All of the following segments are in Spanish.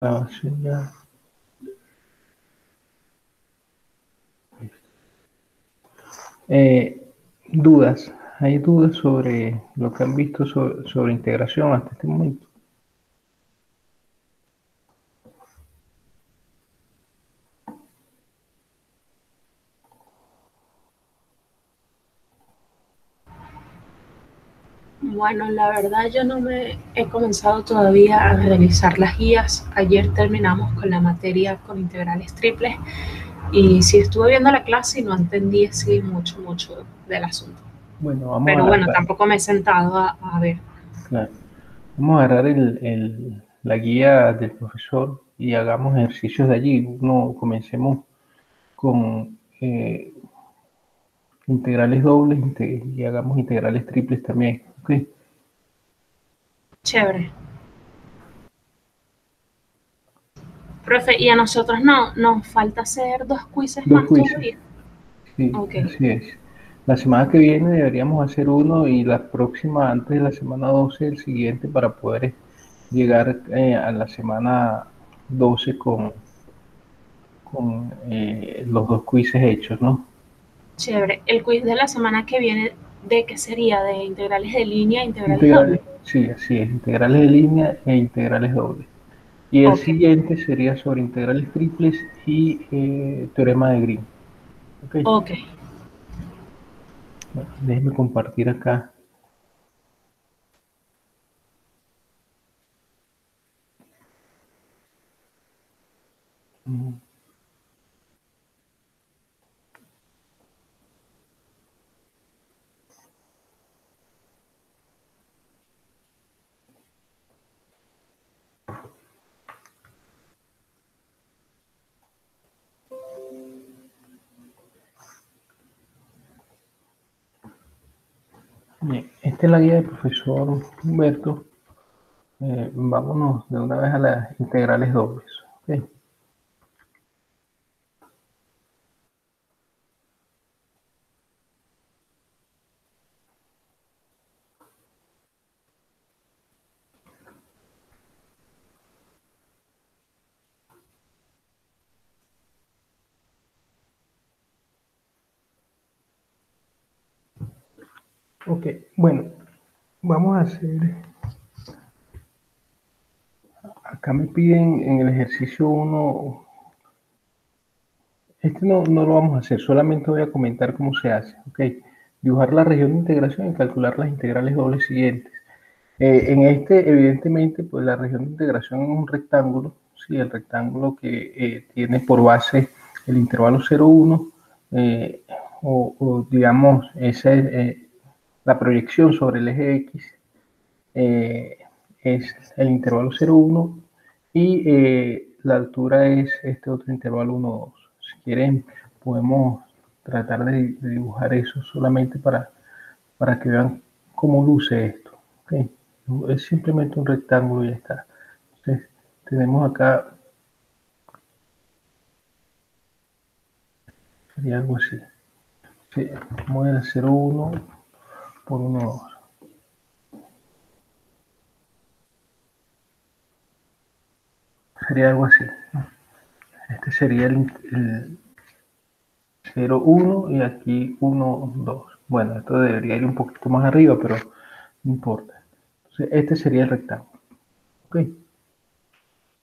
Grabación ya. Dudas. ¿Hay dudas sobre lo que han visto sobre integración hasta este momento? Bueno, la verdad yo no me he comenzado todavía a realizar las guías. Ayer terminamos con la materia con integrales triples y sí estuve viendo la clase y no entendí así mucho del asunto. Bueno, vamos Pero a, bueno, tampoco me he sentado a ver. claro, vamos a agarrar la guía del profesor y hagamos ejercicios de allí. Comencemos con integrales dobles y hagamos integrales triples también. ¿Ok? Chévere. Profe, y a nosotros no, nos falta hacer 2 quizzes Dos más quizzes. todavía. Sí, Ok, así es. La semana que viene deberíamos hacer uno y la próxima, antes de la semana 12 el siguiente, para poder llegar a la semana 12 con los dos quizzes hechos, ¿no? chévere. El quiz de la semana que viene, ¿de qué sería? ¿De integrales de línea e integrales Integrales, dobles? sí, así es, integrales de línea e integrales dobles. Y el Ok, siguiente sería sobre integrales triples y teorema de Green. ¿Ok? ok. Bueno, déjenme compartir acá. Bien, esta es la guía del profesor Humberto. Vámonos de una vez a las integrales dobles. ¿Ok? Ok, bueno, vamos a hacer, acá me piden en el ejercicio 1, este no lo vamos a hacer, solamente voy a comentar cómo se hace, ok. Dibujar la región de integración y calcular las integrales dobles siguientes. En este, evidentemente, pues la región de integración es un rectángulo, sí, el rectángulo que tiene por base el intervalo 0,1, o digamos, esa es la proyección sobre el eje X, eh, es el intervalo 0,1 y la altura es este otro intervalo 1,2. Si quieren, podemos tratar de dibujar eso solamente para que vean cómo luce esto. ¿Okay? Es simplemente un rectángulo y ya está. Entonces, tenemos acá, sería algo así. Sí, vamos a 0,1 por 1,2. Sería algo así. Este sería el 0,1 y aquí 1, 2. Bueno, esto debería ir un poquito más arriba, pero no importa. Entonces, este sería el rectángulo. ¿Ok?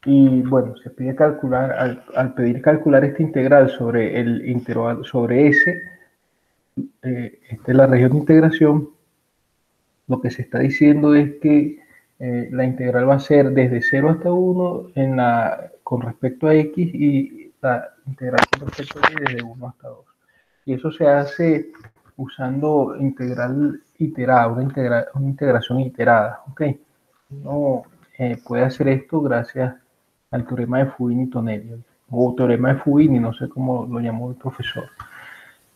Y bueno, se pide calcular, al pedir calcular esta integral sobre el intervalo, sobre S, esta es la región de integración, lo que se está diciendo es que la integral va a ser desde 0 hasta 1 con respecto a x y la integral con respecto a y desde 1 hasta 2. Y eso se hace usando integral iterada, una integración iterada. ¿Okay? Uno puede hacer esto gracias al teorema de Fubini-Tonelli, o teorema de Fubini, no sé cómo lo llamó el profesor.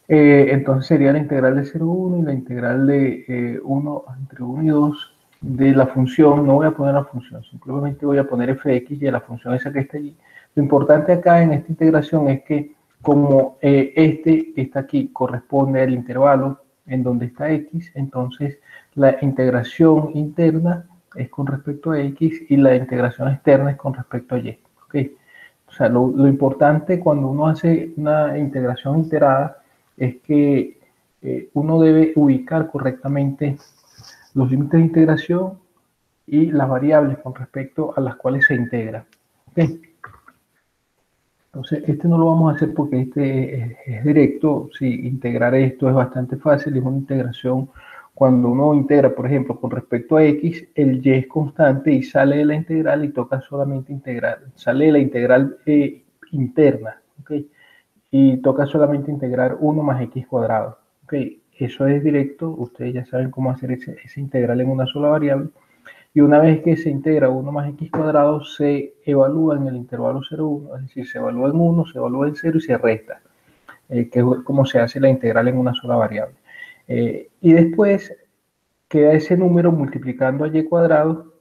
Entonces sería la integral de 0,1 y la integral de 1 entre 1 y 2 de la función. No voy a poner la función, simplemente voy a poner fx y a la función esa que está allí. Lo importante acá en esta integración es que como este que está aquí corresponde al intervalo en donde está x, entonces la integración interna es con respecto a x y la integración externa es con respecto a y. ¿ok? O sea, lo importante cuando uno hace una integración iterada es que uno debe ubicar correctamente los límites de integración y las variables con respecto a las cuales se integra. ¿Okay? Entonces, este no lo vamos a hacer porque este es directo. Sí, integrar esto es bastante fácil, es una integración. Cuando uno integra, por ejemplo, con respecto a x, el y es constante y sale de la integral y toca solamente integrar. Sale de la integral interna, ¿ok? Y toca solamente integrar 1 más x cuadrado. ¿Ok? Eso es directo, ustedes ya saben cómo hacer esa integral en una sola variable. Y una vez que se integra 1 más x cuadrado, se evalúa en el intervalo 0, 1, es decir, se evalúa en 1, se evalúa en 0 y se resta, que es como se hace la integral en una sola variable. Y después queda ese número multiplicando a y cuadrado,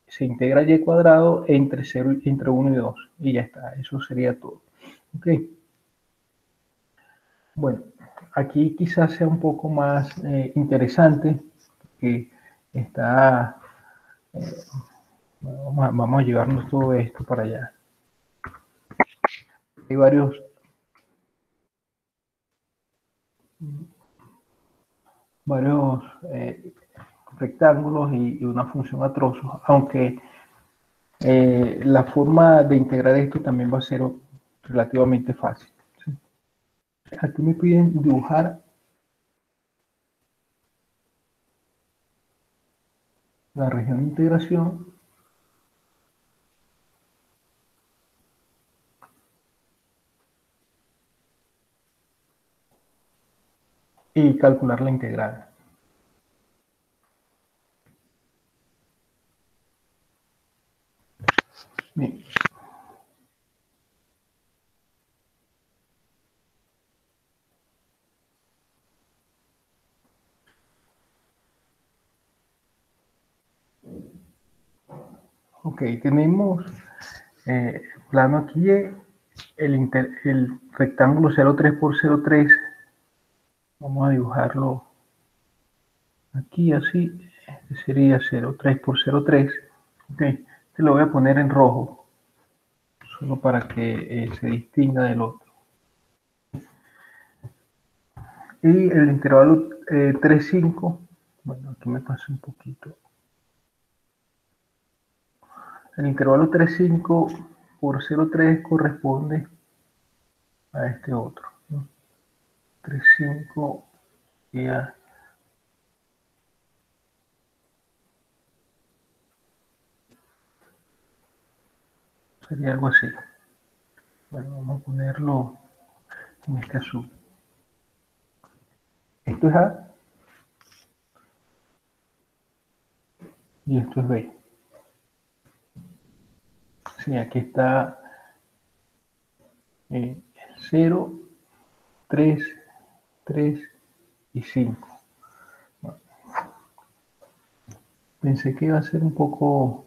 se integra y cuadrado entre 0, entre 1 y 2, y ya está, eso sería todo. ¿Ok? Bueno, aquí quizás sea un poco más interesante, que está... vamos a llevarnos todo esto para allá. Hay varios rectángulos y una función a trozos, aunque la forma de integrar esto también va a ser relativamente fácil. ¿Sí? Aquí me piden dibujar la región de integración y calcular la integral. Bien. Ok, tenemos plano aquí, el rectángulo 0,3 por 0,3. Vamos a dibujarlo aquí así. Este sería 0,3 por 0,3. Ok, este lo voy a poner en rojo, solo para que se distinga del otro. Y el intervalo 3, 5, bueno, aquí me pasé un poquito. El intervalo 3, 5 por 0,3 corresponde a este otro, ¿no? 3, 5 y a... sería algo así. Bueno, vamos a ponerlo en este azul. Esto es A y esto es B. Sí, aquí está 0, 3, 3 y 5. Bueno, pensé que iba a ser un poco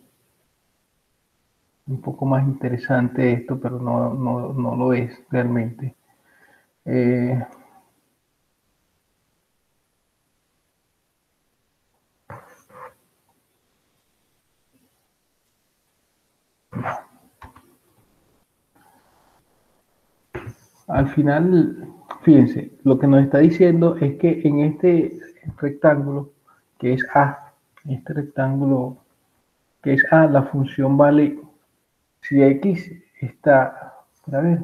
más interesante esto, pero no lo es realmente. Al final, fíjense, lo que nos está diciendo es que en este rectángulo, que es A, este rectángulo que es A, la función vale, si X está, a ver,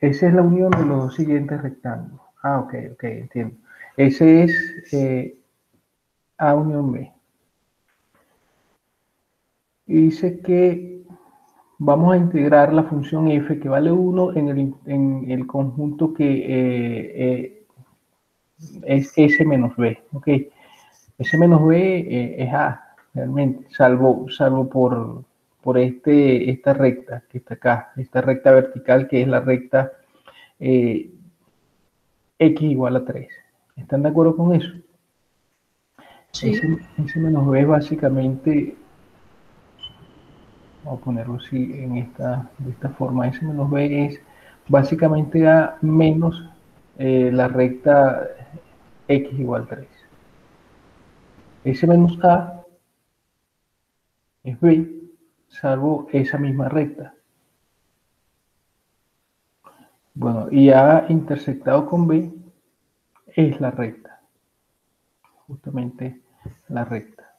esa es la unión de los dos siguientes rectángulos. Ah, ok, entiendo. Ese es A unión B. Y dice que vamos a integrar la función f que vale 1 en el conjunto que es s menos b. ¿Ok? S menos b es a, realmente, salvo por esta recta que está acá, esta recta vertical que es la recta x igual a 3. ¿Están de acuerdo con eso? Sí. S menos b es básicamente, vamos a ponerlo así de esta forma, S menos b es básicamente a menos la recta x igual a 3. S menos a es b, salvo esa misma recta. Bueno, y A intersectado con B es la recta, justamente la recta.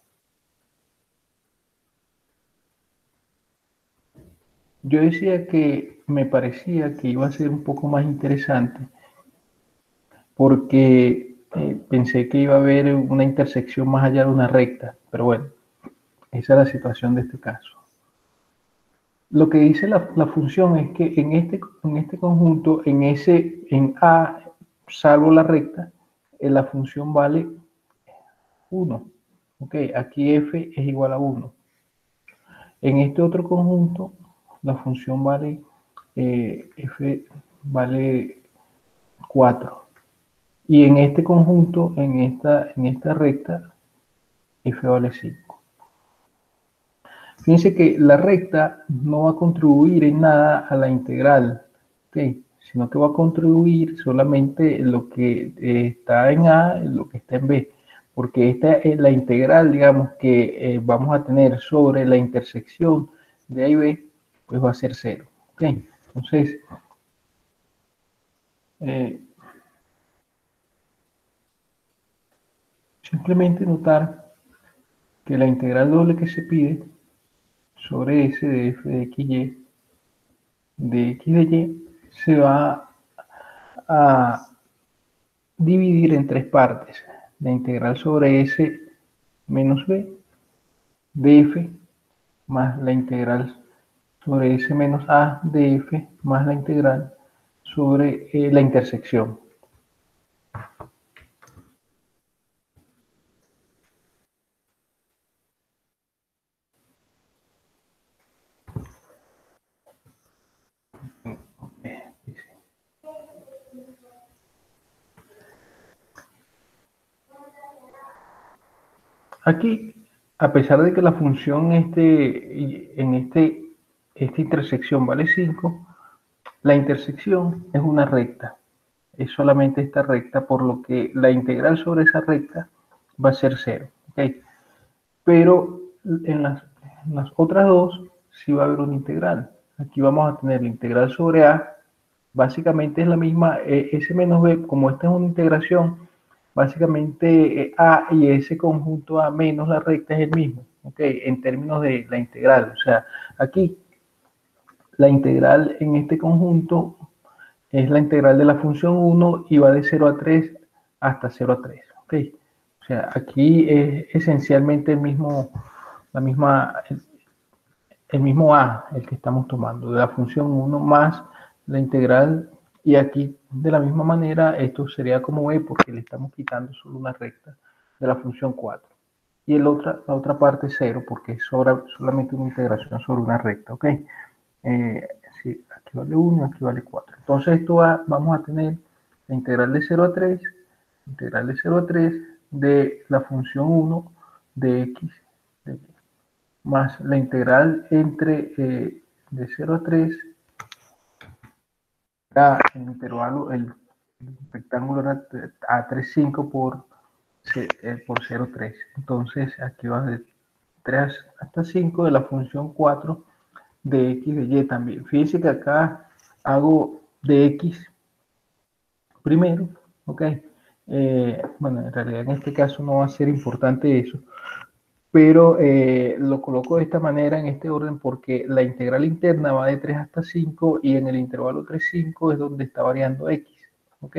Yo decía que me parecía que iba a ser un poco más interesante porque pensé que iba a haber una intersección más allá de una recta, pero bueno, esa es la situación de este caso. Lo que dice la función es que en este conjunto, en A, salvo la recta, la función vale 1. Ok, aquí f es igual a 1. En este otro conjunto, la función vale f vale 4. Y en este conjunto, en esta recta, f vale 5. Fíjense que la recta no va a contribuir en nada a la integral, ¿okay? Sino que va a contribuir solamente en lo que está en A, en lo que está en B, porque esta es la integral, digamos, que vamos a tener sobre la intersección de A y B, pues va a ser 0. ¿Okay? Entonces, eh, simplemente notar que la integral doble que se pide sobre S de f de x de y se va a dividir en tres partes. La integral sobre S menos B de f más la integral sobre S menos A de f más la integral sobre la intersección. Aquí, a pesar de que la función esta intersección vale 5, la intersección es una recta. Es solamente esta recta, por lo que la integral sobre esa recta va a ser 0. ¿Okay? Pero en las otras dos sí va a haber una integral. Aquí vamos a tener la integral sobre A, básicamente es la misma, S menos B, como esta es una integración, básicamente A y ese conjunto A menos la recta es el mismo, ¿ok? En términos de la integral. O sea, aquí la integral en este conjunto es la integral de la función 1 y va de 0 a 3 hasta 0 a 3, ¿ok? O sea, aquí es esencialmente el mismo A, el que estamos tomando, de la función 1 más la integral, y aquí de la misma manera esto sería como B porque le estamos quitando solo una recta de la función 4. Y la otra parte es 0 porque es solamente una integración sobre una recta, ¿ok? Sí, aquí vale 1, aquí vale 4. Entonces esto vamos a tener la integral de 0 a 3, integral de 0 a 3 de la función 1 de x de y, más la integral entre de 0 a 3, el intervalo, el rectángulo era a 3, 5 por 0, 3. Entonces aquí va de 3 hasta 5 de la función 4 de x de y también. Fíjense que acá hago de x primero, ¿ok? Bueno, en realidad en este caso no va a ser importante eso, pero lo coloco de esta manera, en este orden, porque la integral interna va de 3 hasta 5 y en el intervalo 3, 5 es donde está variando x, ¿ok?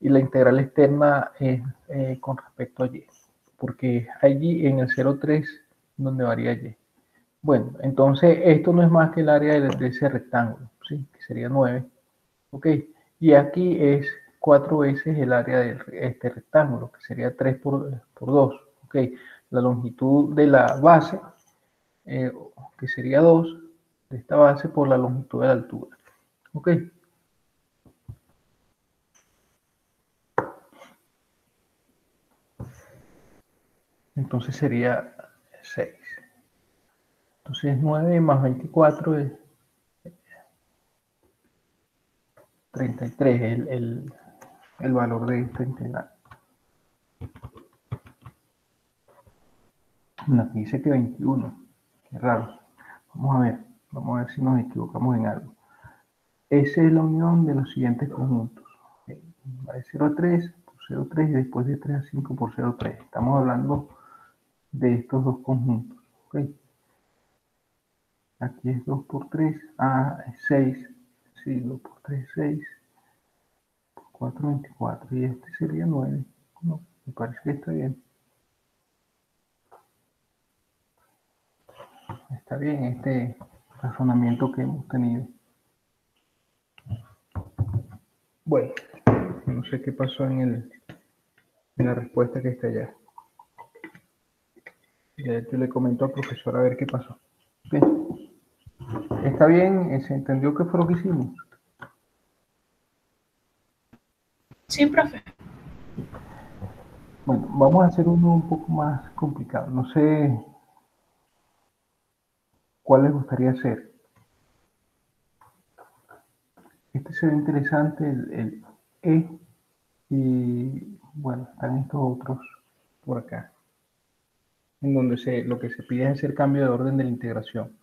Y la integral externa es con respecto a y, porque allí en el 0, 3 donde varía y. Bueno, entonces esto no es más que el área de ese rectángulo, ¿sí? Que sería 9, ¿ok? Y aquí es 4 veces el área de este rectángulo, que sería 3 por 2, ¿ok? La longitud de la base, eh, que sería 2, de esta base por la longitud de la altura, ¿ok? Entonces sería 6. Entonces 9 más 24 es 33, el valor de esta integral. No, aquí dice que 21. Qué raro. Vamos a ver si nos equivocamos en algo. S es la unión de los siguientes conjuntos. Va de 0 a 3 por 0,3 y después de 3 a 5 por 0,3. Estamos hablando de estos dos conjuntos. ¿Ok? Aquí es 2 por 3, es 6. Sí, 2 por 3, 6. Por 4, 24. Y este sería 9. No, me parece que está bien. Está bien este razonamiento que hemos tenido. Bueno, no sé qué pasó en la respuesta que está allá. Ya yo le comento al profesor a ver qué pasó. ¿Okay? ¿Está bien? ¿Se entendió qué fue lo que hicimos? Sí, profe. Bueno, vamos a hacer uno un poco más complicado. No sé cuál les gustaría hacer. Este se ve interesante, el E, y bueno, están estos otros por acá, en donde lo que se pide es hacer cambio de orden de la integración.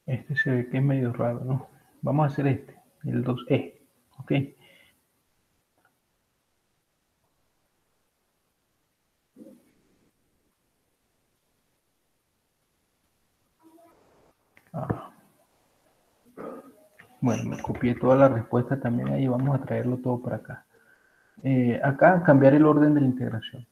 Este se ve que es medio raro, ¿no? Vamos a hacer este, el 2E, ¿ok? Ah, bueno, me copié toda la respuesta también ahí, vamos a traerlo todo para acá. Acá, cambiar el orden de la integración.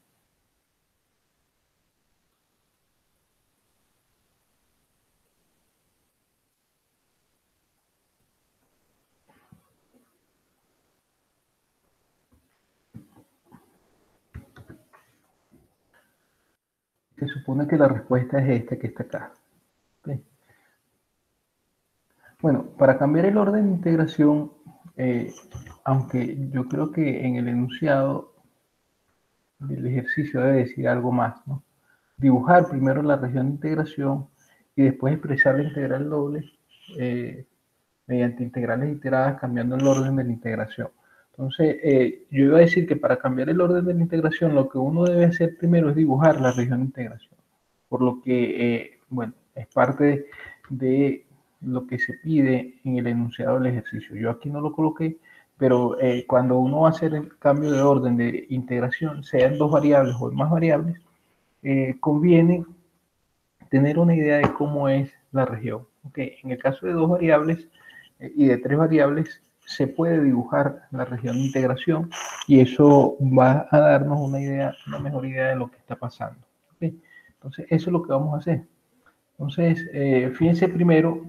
Se supone que la respuesta es esta que está acá. ¿Okay? Bueno, para cambiar el orden de integración, aunque yo creo que en el enunciado del ejercicio debe decir algo más, ¿no? Dibujar primero la región de integración y después expresar la integral doble mediante integrales iteradas cambiando el orden de la integración. Entonces, yo iba a decir que para cambiar el orden de la integración, lo que uno debe hacer primero es dibujar la región de integración. Por lo que, bueno, es parte de lo que se pide en el enunciado del ejercicio. Yo aquí no lo coloqué, pero cuando uno va a hacer el cambio de orden de integración, sean dos variables o más variables, conviene tener una idea de cómo es la región. Okay. En el caso de dos variables y de tres variables, se puede dibujar la región de integración y eso va a darnos una idea, una mejor idea de lo que está pasando. Okay. Entonces, eso es lo que vamos a hacer. Entonces, fíjense primero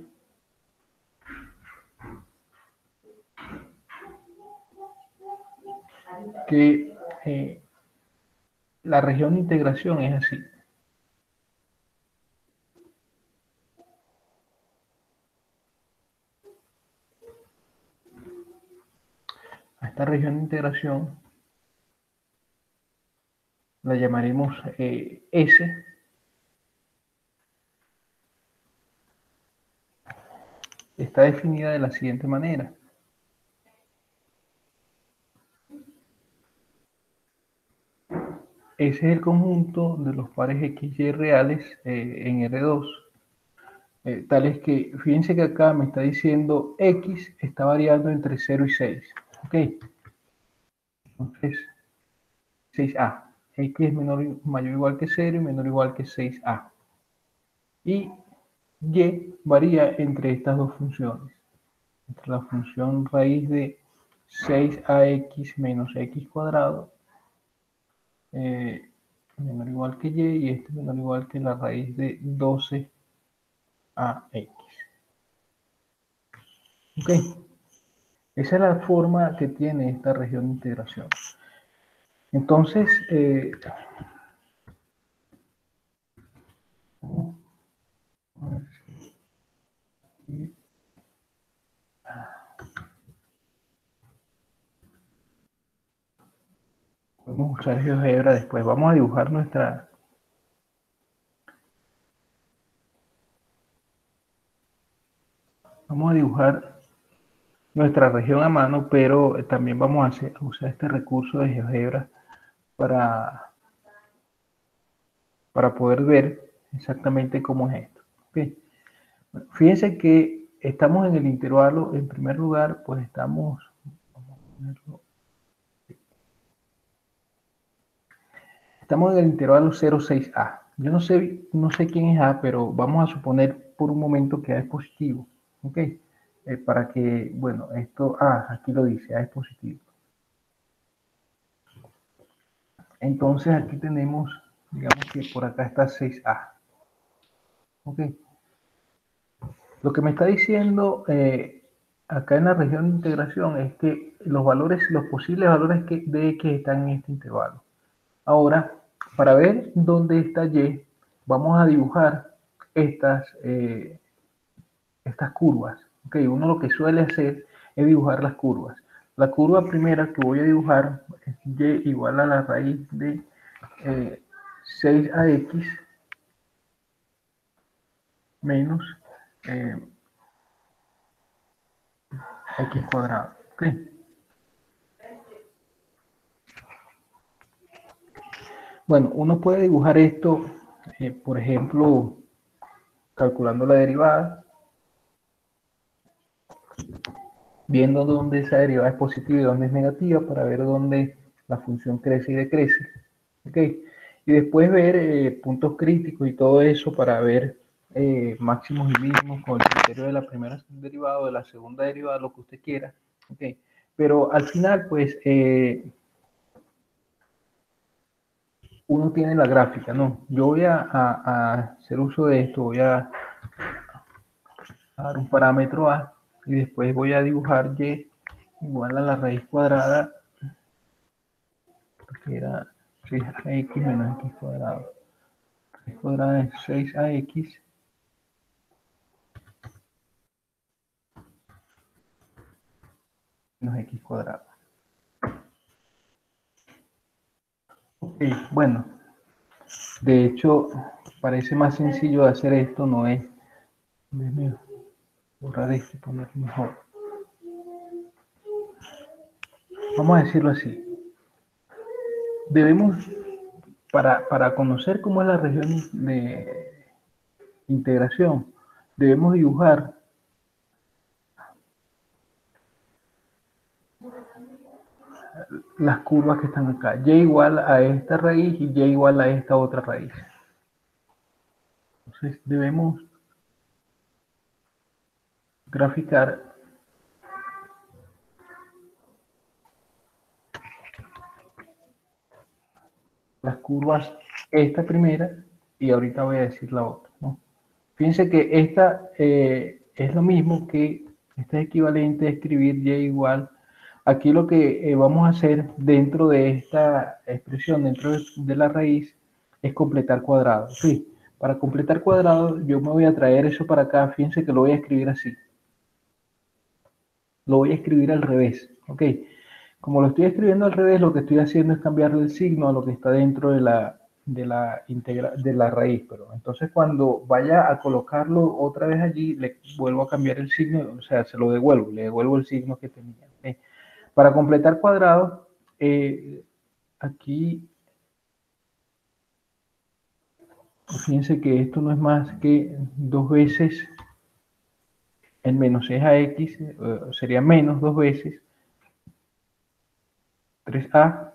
que la región de integración es así. A esta región de integración la llamaremos S. Está definida de la siguiente manera. Ese es el conjunto de los pares X y Y reales en R2. Tales que, fíjense que acá me está diciendo X está variando entre 0 y 6. ¿Ok? Entonces, 6A. X es mayor o igual que 0 y menor o igual que 6A. Y Y varía entre estas dos funciones. Entre la función raíz de 6ax menos x cuadrado menor o igual que y y este menor o igual que la raíz de 12ax. ¿Ok? Esa es la forma que tiene esta región de integración. Entonces, podemos usar GeoGebra después. Vamos a dibujar vamos a dibujar nuestra región a mano, pero también vamos a usar este recurso de GeoGebra para, para poder ver exactamente cómo es esto. ¿Okay? Bueno, fíjense que estamos en el intervalo, en primer lugar, pues estamos, vamos a ponerlo, estamos en el intervalo 0,6A. Yo no sé quién es A, pero vamos a suponer por un momento que A es positivo. ¿Ok? Para que, bueno, esto, aquí lo dice, A es positivo. Entonces aquí tenemos, digamos que por acá está 6A. ¿Ok? Lo que me está diciendo acá en la región de integración es que los posibles valores de X están en este intervalo. Ahora, para ver dónde está Y, vamos a dibujar estas curvas. Okay, uno lo que suele hacer es dibujar las curvas. La curva primera que voy a dibujar es Y igual a la raíz de 6AX menos eh, X cuadrado. Okay. Bueno, uno puede dibujar esto, por ejemplo, calculando la derivada, viendo dónde esa derivada es positiva y dónde es negativa para ver dónde la función crece y decrece. ¿Okay? Y después ver puntos críticos y todo eso para ver máximos y mínimos con el criterio de la primera derivada o de la segunda derivada, lo que usted quiera. ¿Okay? Pero al final, pues, uno tiene la gráfica, ¿no? Yo voy a hacer uso de esto, voy a dar un parámetro A y después voy a dibujar Y igual a la raíz cuadrada, que era 6ax menos x cuadrado. Raíz cuadrada es 6ax menos x cuadrado. Ok, bueno, de hecho, parece más sencillo de hacer esto, no es. Déjame borrar esto y ponerlo mejor. Vamos a decirlo así. Debemos, para conocer cómo es la región de integración, debemos dibujar las curvas que están acá. Y igual a esta raíz y Y igual a esta otra raíz. Entonces debemos graficar las curvas, esta primera y ahorita voy a decir la otra, ¿no? Fíjense que esta es lo mismo que, esta es equivalente a escribir Y igual. Aquí lo que vamos a hacer dentro de esta expresión, dentro de la raíz, es completar cuadrado. Sí, para completar cuadrado yo me voy a traer eso para acá. Fíjense que lo voy a escribir así. Lo voy a escribir al revés. ¿Ok? Como lo estoy escribiendo al revés, lo que estoy haciendo es cambiarle el signo a lo que está dentro de la raíz. Pero entonces cuando vaya a colocarlo otra vez allí, le vuelvo a cambiar el signo, o sea, se lo devuelvo, le devuelvo el signo que tenía. ¿Okay? Para completar cuadrado, aquí, fíjense que esto no es más que dos veces el menos 6ax, sería menos dos veces 3a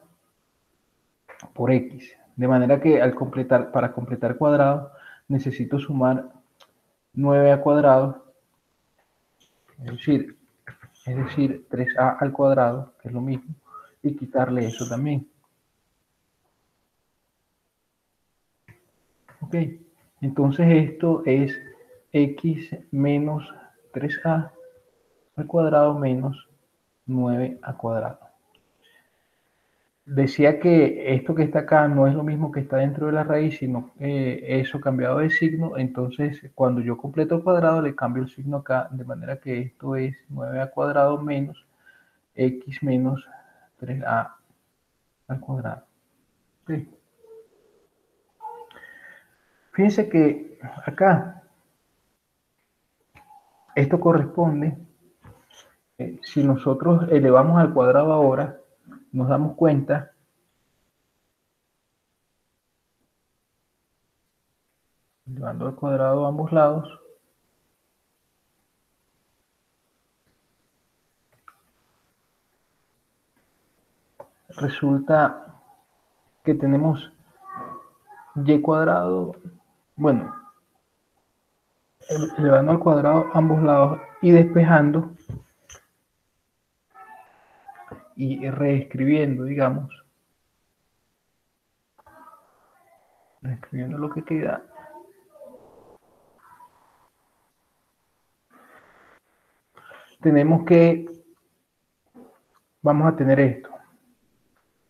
por x. De manera que para completar cuadrado, necesito sumar 9a cuadrado, es decir 3a al cuadrado, que es lo mismo, y quitarle eso también. Ok, entonces esto es x menos 3a al cuadrado menos 9a cuadrado. Decía que esto que está acá no es lo mismo que está dentro de la raíz, sino eso cambiado de signo. Entonces, cuando yo completo el cuadrado, le cambio el signo acá, de manera que esto es 9a cuadrado menos x menos 3a al cuadrado. ¿Sí? Fíjense que acá Esto corresponde, si nosotros elevamos al cuadrado ahora, nos damos cuenta elevando al cuadrado a ambos lados, resulta que tenemos y cuadrado, bueno, elevando al cuadrado ambos lados y despejando y reescribiendo, digamos, reescribiendo lo que queda, tenemos que, vamos a tener esto,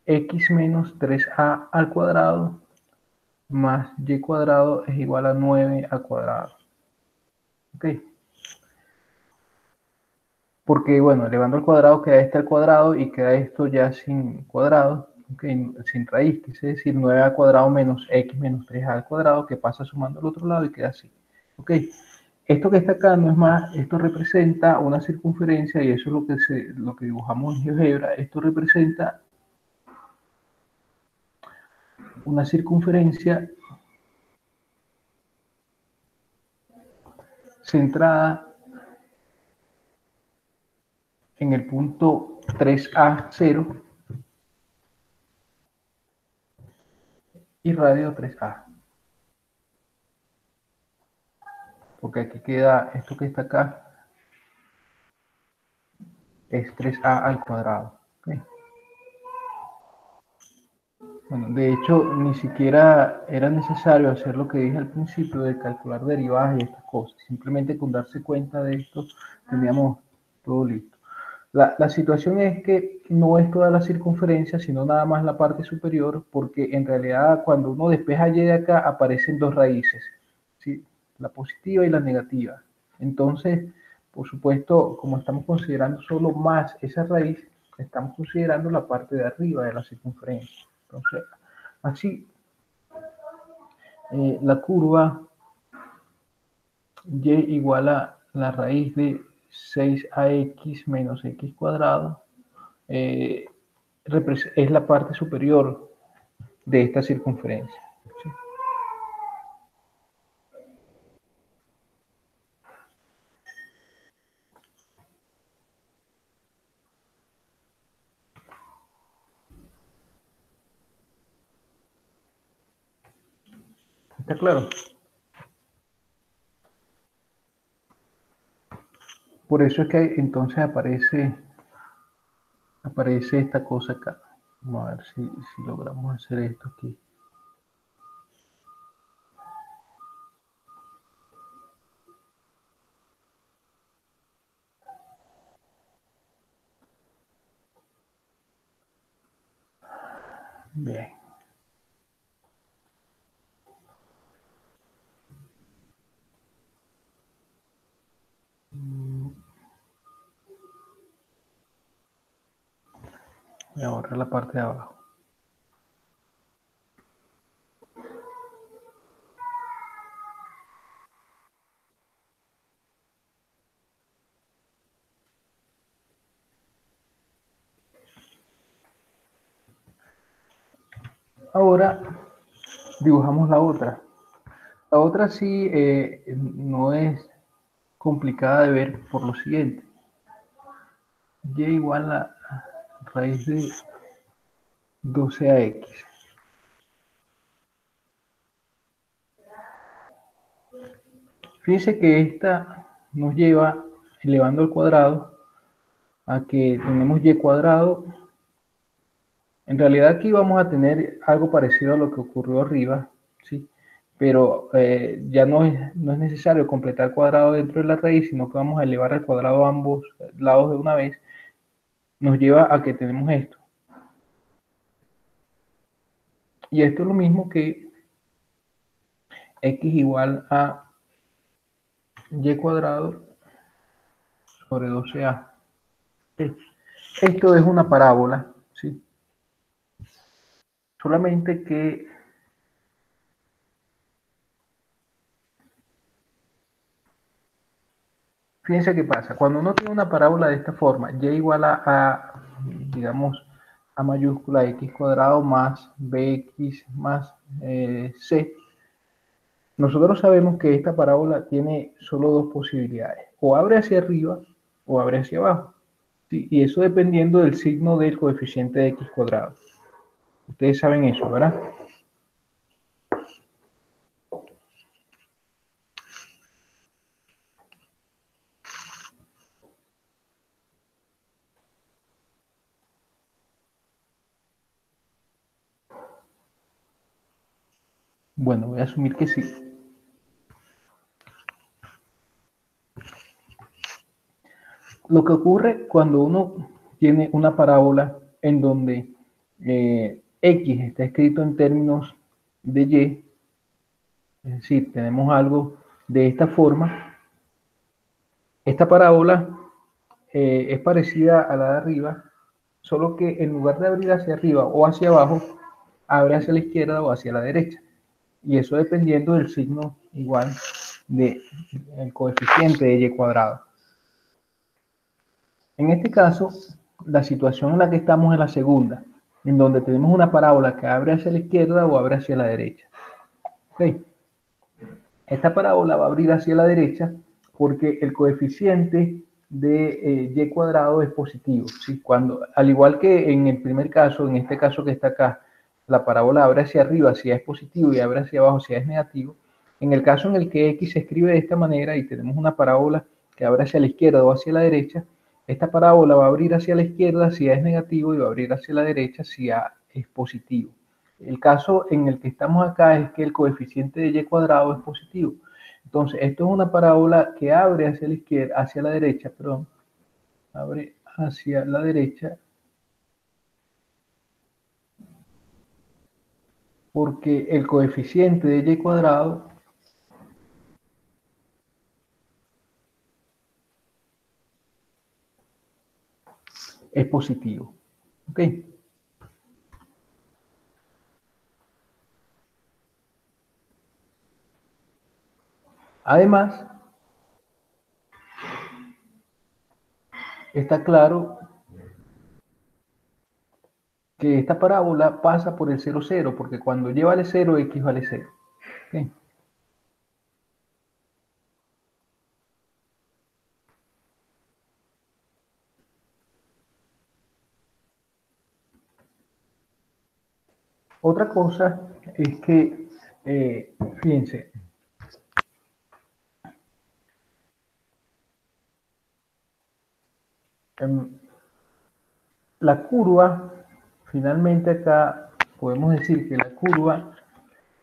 x menos 3a al cuadrado más y cuadrado es igual a 9 al cuadrado. ¿Ok? Porque, bueno, elevando al cuadrado queda este al cuadrado y queda esto ya sin cuadrado, ¿okay? Sin raíz, que es decir, 9 al cuadrado menos x menos 3a al cuadrado, que pasa sumando al otro lado y queda así. ¿Ok? Esto que está acá no es más, esto representa una circunferencia y eso es lo que dibujamos en GeoGebra. Esto representa una circunferencia centrada en el punto 3A0 y radio 3A. Porque aquí queda, esto que está acá es 3A al cuadrado. ¿Okay? Bueno, de hecho, ni siquiera era necesario hacer lo que dije al principio de calcular derivadas y estas cosas. Simplemente con darse cuenta de esto, teníamos todo listo. La situación es que no es toda la circunferencia, sino nada más la parte superior, porque en realidad cuando uno despeja y de acá aparecen dos raíces, ¿sí? La positiva y la negativa. Entonces, por supuesto, como estamos considerando solo más esa raíz, estamos considerando la parte de arriba de la circunferencia. Entonces, así, la curva y igual a la raíz de 6ax menos x cuadrado eh, es la parte superior de esta circunferencia. ¿Sí? ¿Está claro? Por eso es que entonces aparece esta cosa acá. Vamos a ver si logramos hacer esto aquí. Bien. Voy a borrar la parte de abajo. Ahora dibujamos la otra. La otra sí no es complicada de ver por lo siguiente. Y igual a raíz de 12ax. Fíjense que esta nos lleva, elevando al cuadrado, a que tenemos y cuadrado. En realidad aquí vamos a tener algo parecido a lo que ocurrió arriba, ¿sí? Pero ya no es necesario completar cuadrado dentro de la raíz, sino que vamos a elevar al cuadrado a ambos lados de una vez. Nos lleva a que tenemos esto. Y esto es lo mismo que x igual a y cuadrado sobre 12a. Esto es una parábola, ¿sí? Solamente que fíjense qué pasa. Cuando uno tiene una parábola de esta forma, y igual digamos, a mayúscula x cuadrado más bx más c, nosotros sabemos que esta parábola tiene solo dos posibilidades. O abre hacia arriba o abre hacia abajo. ¿Sí? Y eso dependiendo del signo del coeficiente de x cuadrado. Ustedes saben eso, ¿verdad? Bueno, voy a asumir que sí. Lo que ocurre cuando uno tiene una parábola en donde x está escrito en términos de y, es decir, tenemos algo de esta forma, esta parábola es parecida a la de arriba, solo que en lugar de abrir hacia arriba o hacia abajo, abre hacia la izquierda o hacia la derecha. Y eso dependiendo del signo igual del coeficiente de y cuadrado. En este caso, la situación en la que estamos es la segunda, en donde tenemos una parábola que abre hacia la izquierda o abre hacia la derecha. ¿Okay? Esta parábola va a abrir hacia la derecha porque el coeficiente de y cuadrado es positivo. ¿Sí? Cuando, al igual que en el primer caso, en este caso que está acá, la parábola abre hacia arriba si es positivo y abre hacia abajo si es negativo. En el caso en el que x se escribe de esta manera y tenemos una parábola que abre hacia la izquierda o hacia la derecha, esta parábola va a abrir hacia la izquierda si A es negativo y va a abrir hacia la derecha si A es positivo. El caso en el que estamos acá es que el coeficiente de y cuadrado es positivo. Entonces, esto es una parábola que abre hacia la izquierda, hacia la derecha, perdón, abre hacia la derecha porque el coeficiente de y cuadrado es positivo. ¿Ok? Además, está claro que esta parábola pasa por el 0, 0, porque cuando y vale 0, x vale 0. ¿Okay? Otra cosa es que, fíjense, la curva, finalmente acá podemos decir que la curva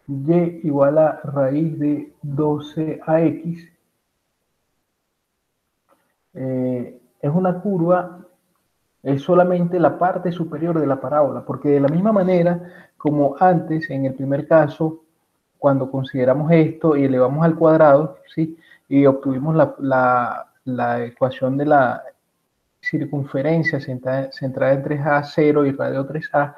y igual a raíz de 12ax es una curva, es solamente la parte superior de la parábola, porque de la misma manera como antes, en el primer caso, cuando consideramos esto y elevamos al cuadrado, ¿sí? Y obtuvimos la ecuación de la circunferencia centrada en 3a, 0 y radio 3a,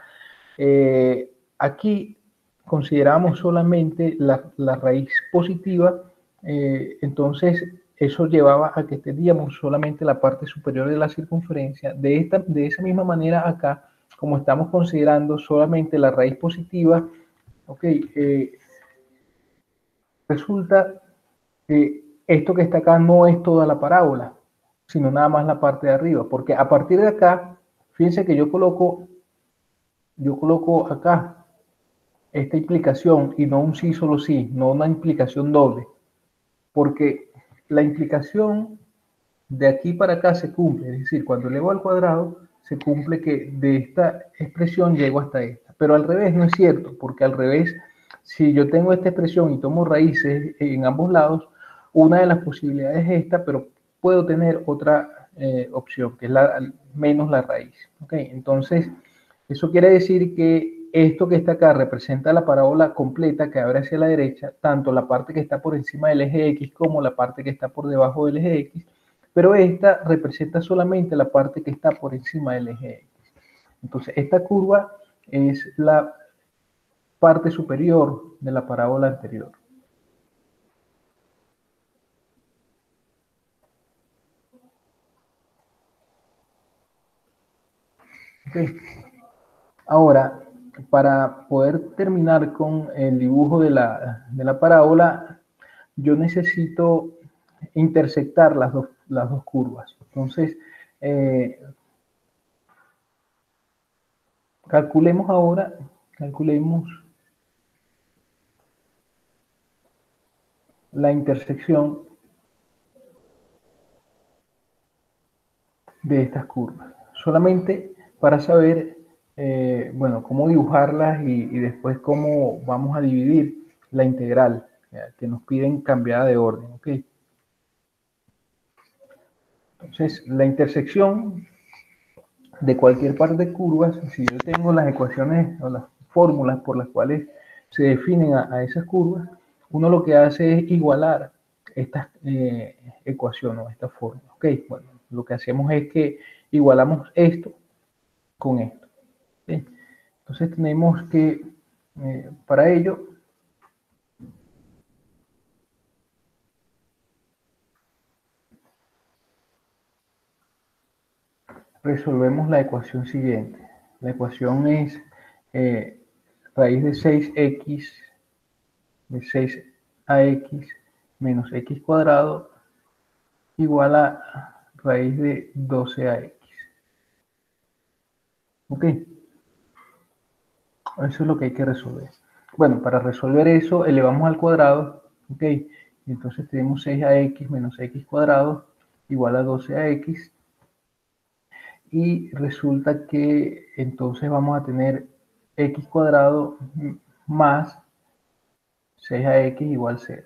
aquí consideramos solamente la raíz positiva, entonces eso llevaba a que teníamos solamente la parte superior de la circunferencia. De esa misma manera acá, como estamos considerando solamente la raíz positiva, okay, resulta que esto que está acá no es toda la parábola, sino nada más la parte de arriba, porque a partir de acá, fíjense que yo coloco acá esta implicación y no un sí solo sí, no una implicación doble, porque la implicación de aquí para acá se cumple, es decir, cuando elevo al cuadrado se cumple que de esta expresión llego hasta esta, pero al revés no es cierto, porque al revés, si yo tengo esta expresión y tomo raíces en ambos lados, una de las posibilidades es esta, pero puedo tener otra opción, que es menos la raíz. ¿Okay? Entonces, eso quiere decir que esto que está acá representa la parábola completa que abre hacia la derecha, tanto la parte que está por encima del eje X como la parte que está por debajo del eje X, pero esta representa solamente la parte que está por encima del eje X. Entonces, esta curva es la parte superior de la parábola anterior. Okay. Ahora, para poder terminar con el dibujo de la parábola, yo necesito intersectar las dos curvas. Entonces, calculemos ahora, calculemos la intersección de estas curvas. Solamente para saber, bueno, cómo dibujarlas y después cómo vamos a dividir la integral que nos piden cambiada de orden, ¿ok? Entonces, la intersección de cualquier par de curvas, si yo tengo las ecuaciones o las fórmulas por las cuales se definen a esas curvas, uno lo que hace es igualar estas ecuaciones o esta fórmula. ¿Ok? Bueno, lo que hacemos es que igualamos esto con esto. ¿Sí? Entonces tenemos que, para ello, resolvemos la ecuación siguiente. La ecuación es raíz de 6x de 6ax menos x cuadrado igual a raíz de 12ax. ¿Ok? Eso es lo que hay que resolver. Bueno, para resolver eso elevamos al cuadrado. ¿Ok? Y entonces tenemos 6ax menos x cuadrado igual a 12ax. Y resulta que entonces vamos a tener x cuadrado más 6ax igual 0.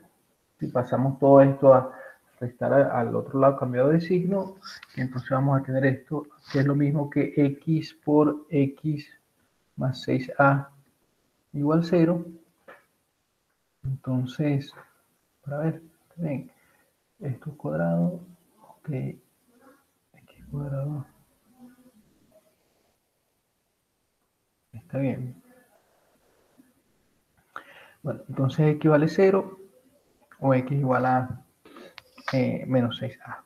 Si pasamos todo esto a restar al otro lado cambiado de signo, entonces vamos a tener esto, que es lo mismo que x por x más 6a igual 0. Entonces, para ver, ven, esto cuadrado, ok, x cuadrado, está bien. Bueno, entonces x vale 0 o x igual a menos 6a.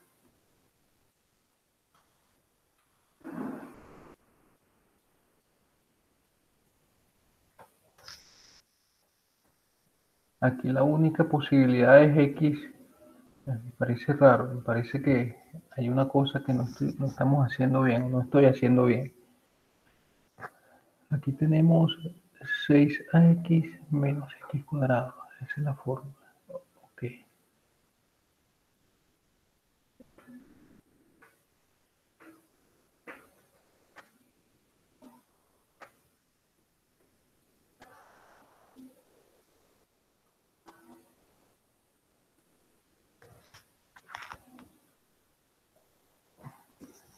Aquí la única posibilidad es x. Me parece raro, me parece que hay una cosa que no estamos haciendo bien, no estoy haciendo bien. Aquí tenemos 6ax menos x cuadrado. Esa es la fórmula. Ok.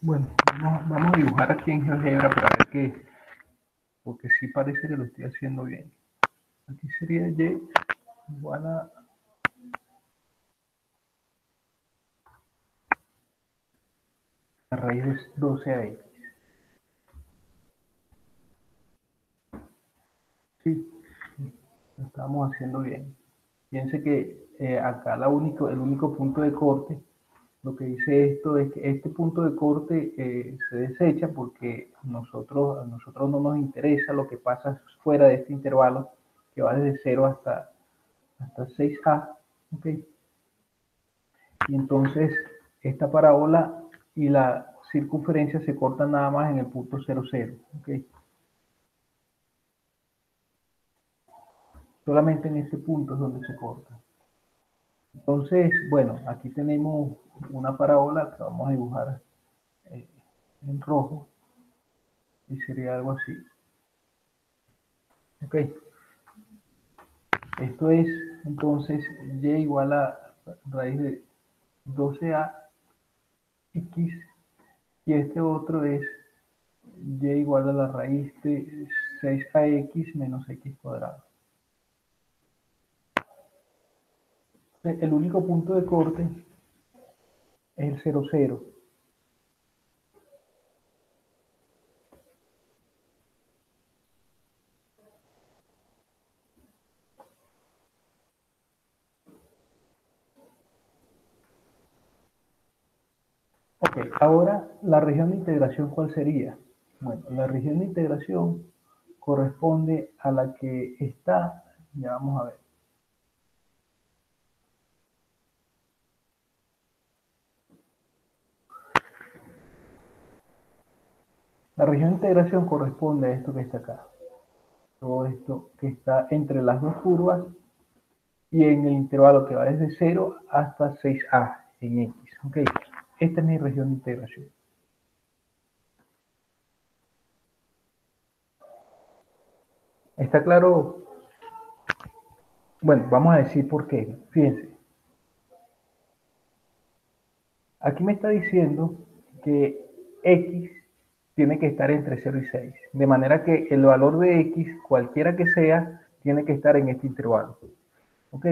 Bueno, vamos a dibujar aquí en GeoGebra para ver qué, porque sí parece que lo estoy haciendo bien. Aquí sería y igual a la raíz de 12ax. Sí, lo estamos haciendo bien. Fíjense que acá el único punto de corte, lo que dice esto es que este punto de corte se desecha porque a nosotros no nos interesa lo que pasa fuera de este intervalo que va desde 0 hasta 6a. ¿Okay? Y entonces esta parábola y la circunferencia se cortan nada más en el punto 0, 0. ¿Okay? Solamente en este punto es donde se corta. Entonces, bueno, aquí tenemos una parábola que vamos a dibujar eh, en rojo y sería algo así. Ok, esto es entonces y igual a raíz de 12ax y este otro es y igual a la raíz de 6ax menos x cuadrado. El único punto de corte es el 0, 0. Ok, ahora la región de integración, ¿cuál sería? Bueno, la región de integración corresponde a la que está, ya vamos a ver. La región de integración corresponde a esto que está acá. Todo esto que está entre las dos curvas y en el intervalo que va desde 0 hasta 6a en X. ¿Ok? Esta es mi región de integración. ¿Está claro? Bueno, vamos a decir por qué. Fíjense. Aquí me está diciendo que X tiene que estar entre 0 y 6. De manera que el valor de X, cualquiera que sea, tiene que estar en este intervalo. ¿Ok?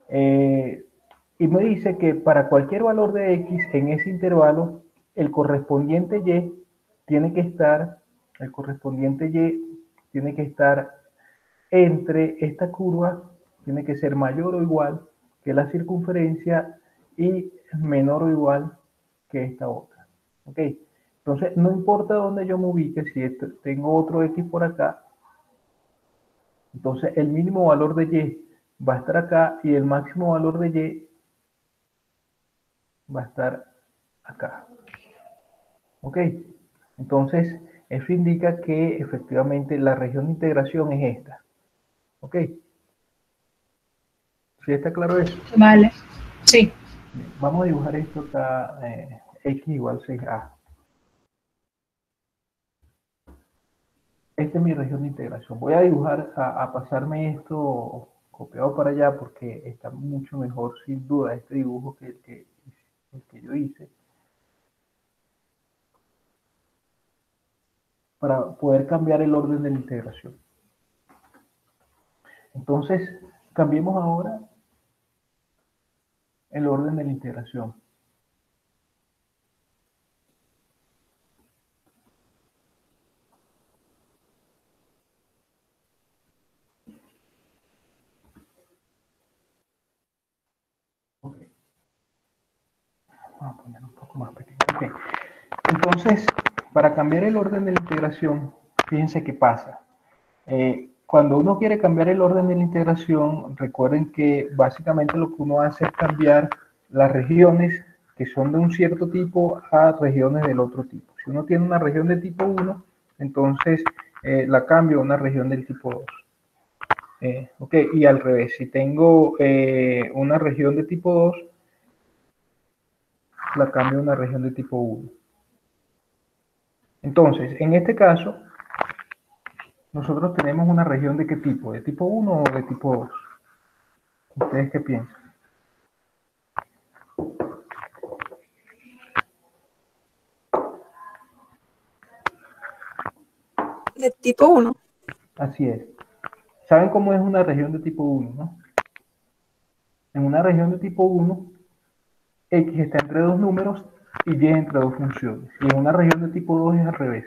Y me dice que para cualquier valor de X en ese intervalo, el correspondiente Y tiene que estar, el correspondiente Y tiene que estar entre esta curva, tiene que ser mayor o igual que la circunferencia y menor o igual que esta otra. ¿Ok? Entonces, no importa dónde yo me ubique, si tengo otro X por acá, entonces el mínimo valor de Y va a estar acá y el máximo valor de Y va a estar acá. ¿Ok? Entonces, eso indica que efectivamente la región de integración es esta. ¿Ok? ¿Sí está claro eso? Vale, sí. Bien, vamos a dibujar esto acá, x igual 6a. Esta es mi región de integración. Voy a dibujar, a pasarme esto copiado para allá porque está mucho mejor sin duda este dibujo que el que yo hice, para poder cambiar el orden de la integración. Entonces, cambiemos ahora el orden de la integración. Okay. Vamos a poner un poco más pequeño. Okay. Entonces, para cambiar el orden de la integración, fíjense qué pasa. Cuando uno quiere cambiar el orden de la integración, recuerden que básicamente lo que uno hace es cambiar las regiones que son de un cierto tipo a regiones del otro tipo. Si uno tiene una región de tipo 1, entonces la cambio a una región del tipo 2. Ok, y al revés, si tengo una región de tipo 2, la cambio a una región de tipo 1. Entonces, en este caso, nosotros tenemos una región de qué tipo, de tipo 1 o de tipo 2. ¿Ustedes qué piensan? De tipo 1. Así es. ¿Saben cómo es una región de tipo 1, no? En una región de tipo 1, X está entre dos números y Y entre dos funciones. Y en una región de tipo 2 es al revés.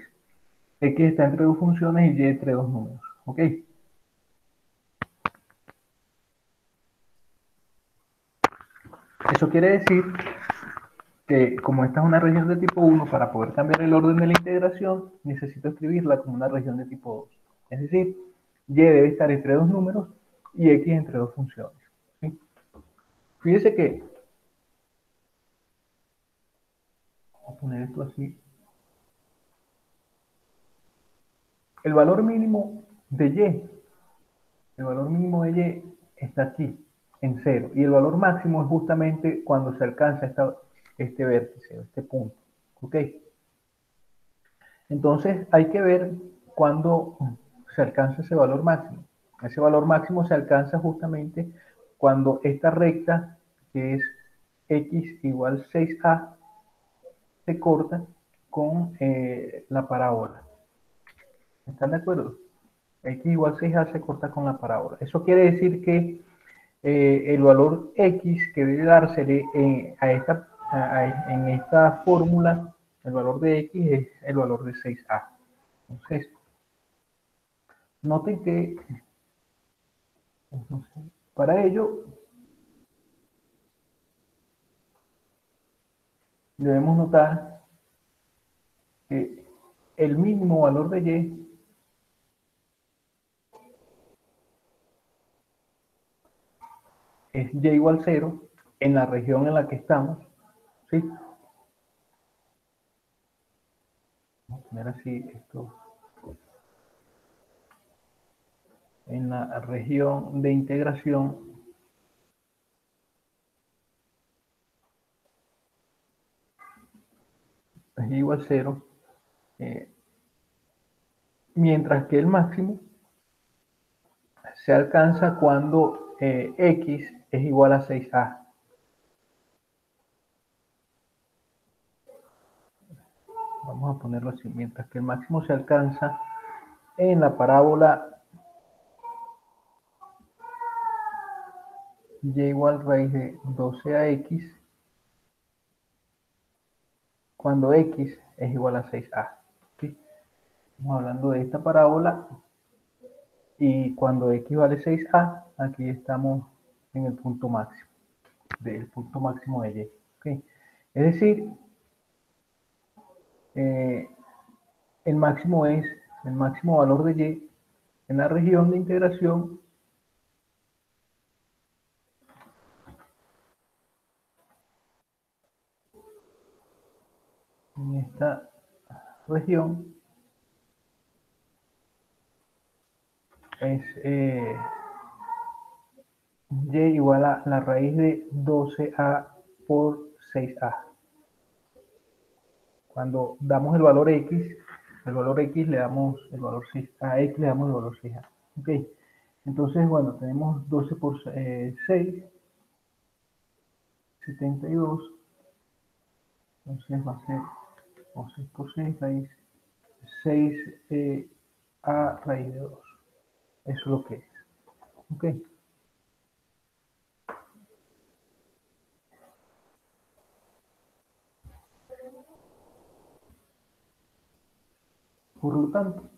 X está entre dos funciones y Y entre dos números. ¿Ok? Eso quiere decir que como esta es una región de tipo 1, para poder cambiar el orden de la integración, necesito escribirla como una región de tipo 2. Es decir, Y debe estar entre dos números y X entre dos funciones. ¿Sí? Fíjese que, vamos a poner esto así, el valor mínimo de Y, el valor mínimo de Y está aquí, en 0. Y el valor máximo es justamente cuando se alcanza este vértice, este punto. ¿Ok? Entonces hay que ver cuándo se alcanza ese valor máximo. Ese valor máximo se alcanza justamente cuando esta recta, que es x igual 6a, se corta con la parábola. ¿Están de acuerdo? X igual 6a se corta con la parábola. Eso quiere decir que el valor x que debe dársele en esta fórmula, el valor de x es el valor de 6a. Entonces, noten que para ello debemos notar que el mínimo valor de y es y igual 0 en la región en la que estamos, ¿sí? Vamos a poner así esto. En la región de integración es igual 0, mientras que el máximo se alcanza cuando x es igual a 6a. Vamos a ponerlo así, mientras que el máximo se alcanza en la parábola y igual raíz de 12ax cuando x es igual a 6a. ¿Sí? Estamos hablando de esta parábola y cuando x vale 6a, aquí estamos en el punto máximo, del punto máximo de y. ¿Okay? Es decir, eh, el máximo es el máximo valor de y en la región de integración en esta región es y igual a la raíz de 12a por 6a. Cuando damos el valor x le damos el valor 6 a x, le damos el valor 6a. Ok, entonces, bueno, tenemos 12 por 6, 72. Entonces va a ser, o 6 por 6 raíz, 6 a raíz de 2. Eso es lo que es. Ok. Por lo tanto,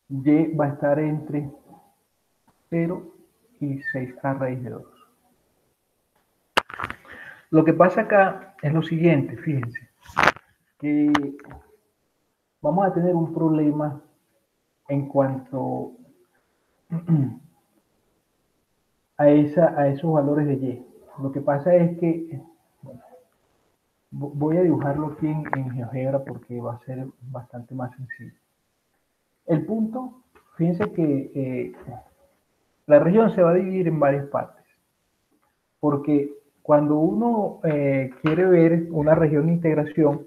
y va a estar entre 0 y 6 a raíz de 2. Lo que pasa acá es lo siguiente, fíjense, que vamos a tener un problema en cuanto a esos valores de y. Lo que pasa es que, bueno, voy a dibujarlo aquí en GeoGebra porque va a ser bastante más sencillo. El punto, fíjense que la región se va a dividir en varias partes, porque cuando uno quiere ver una región de integración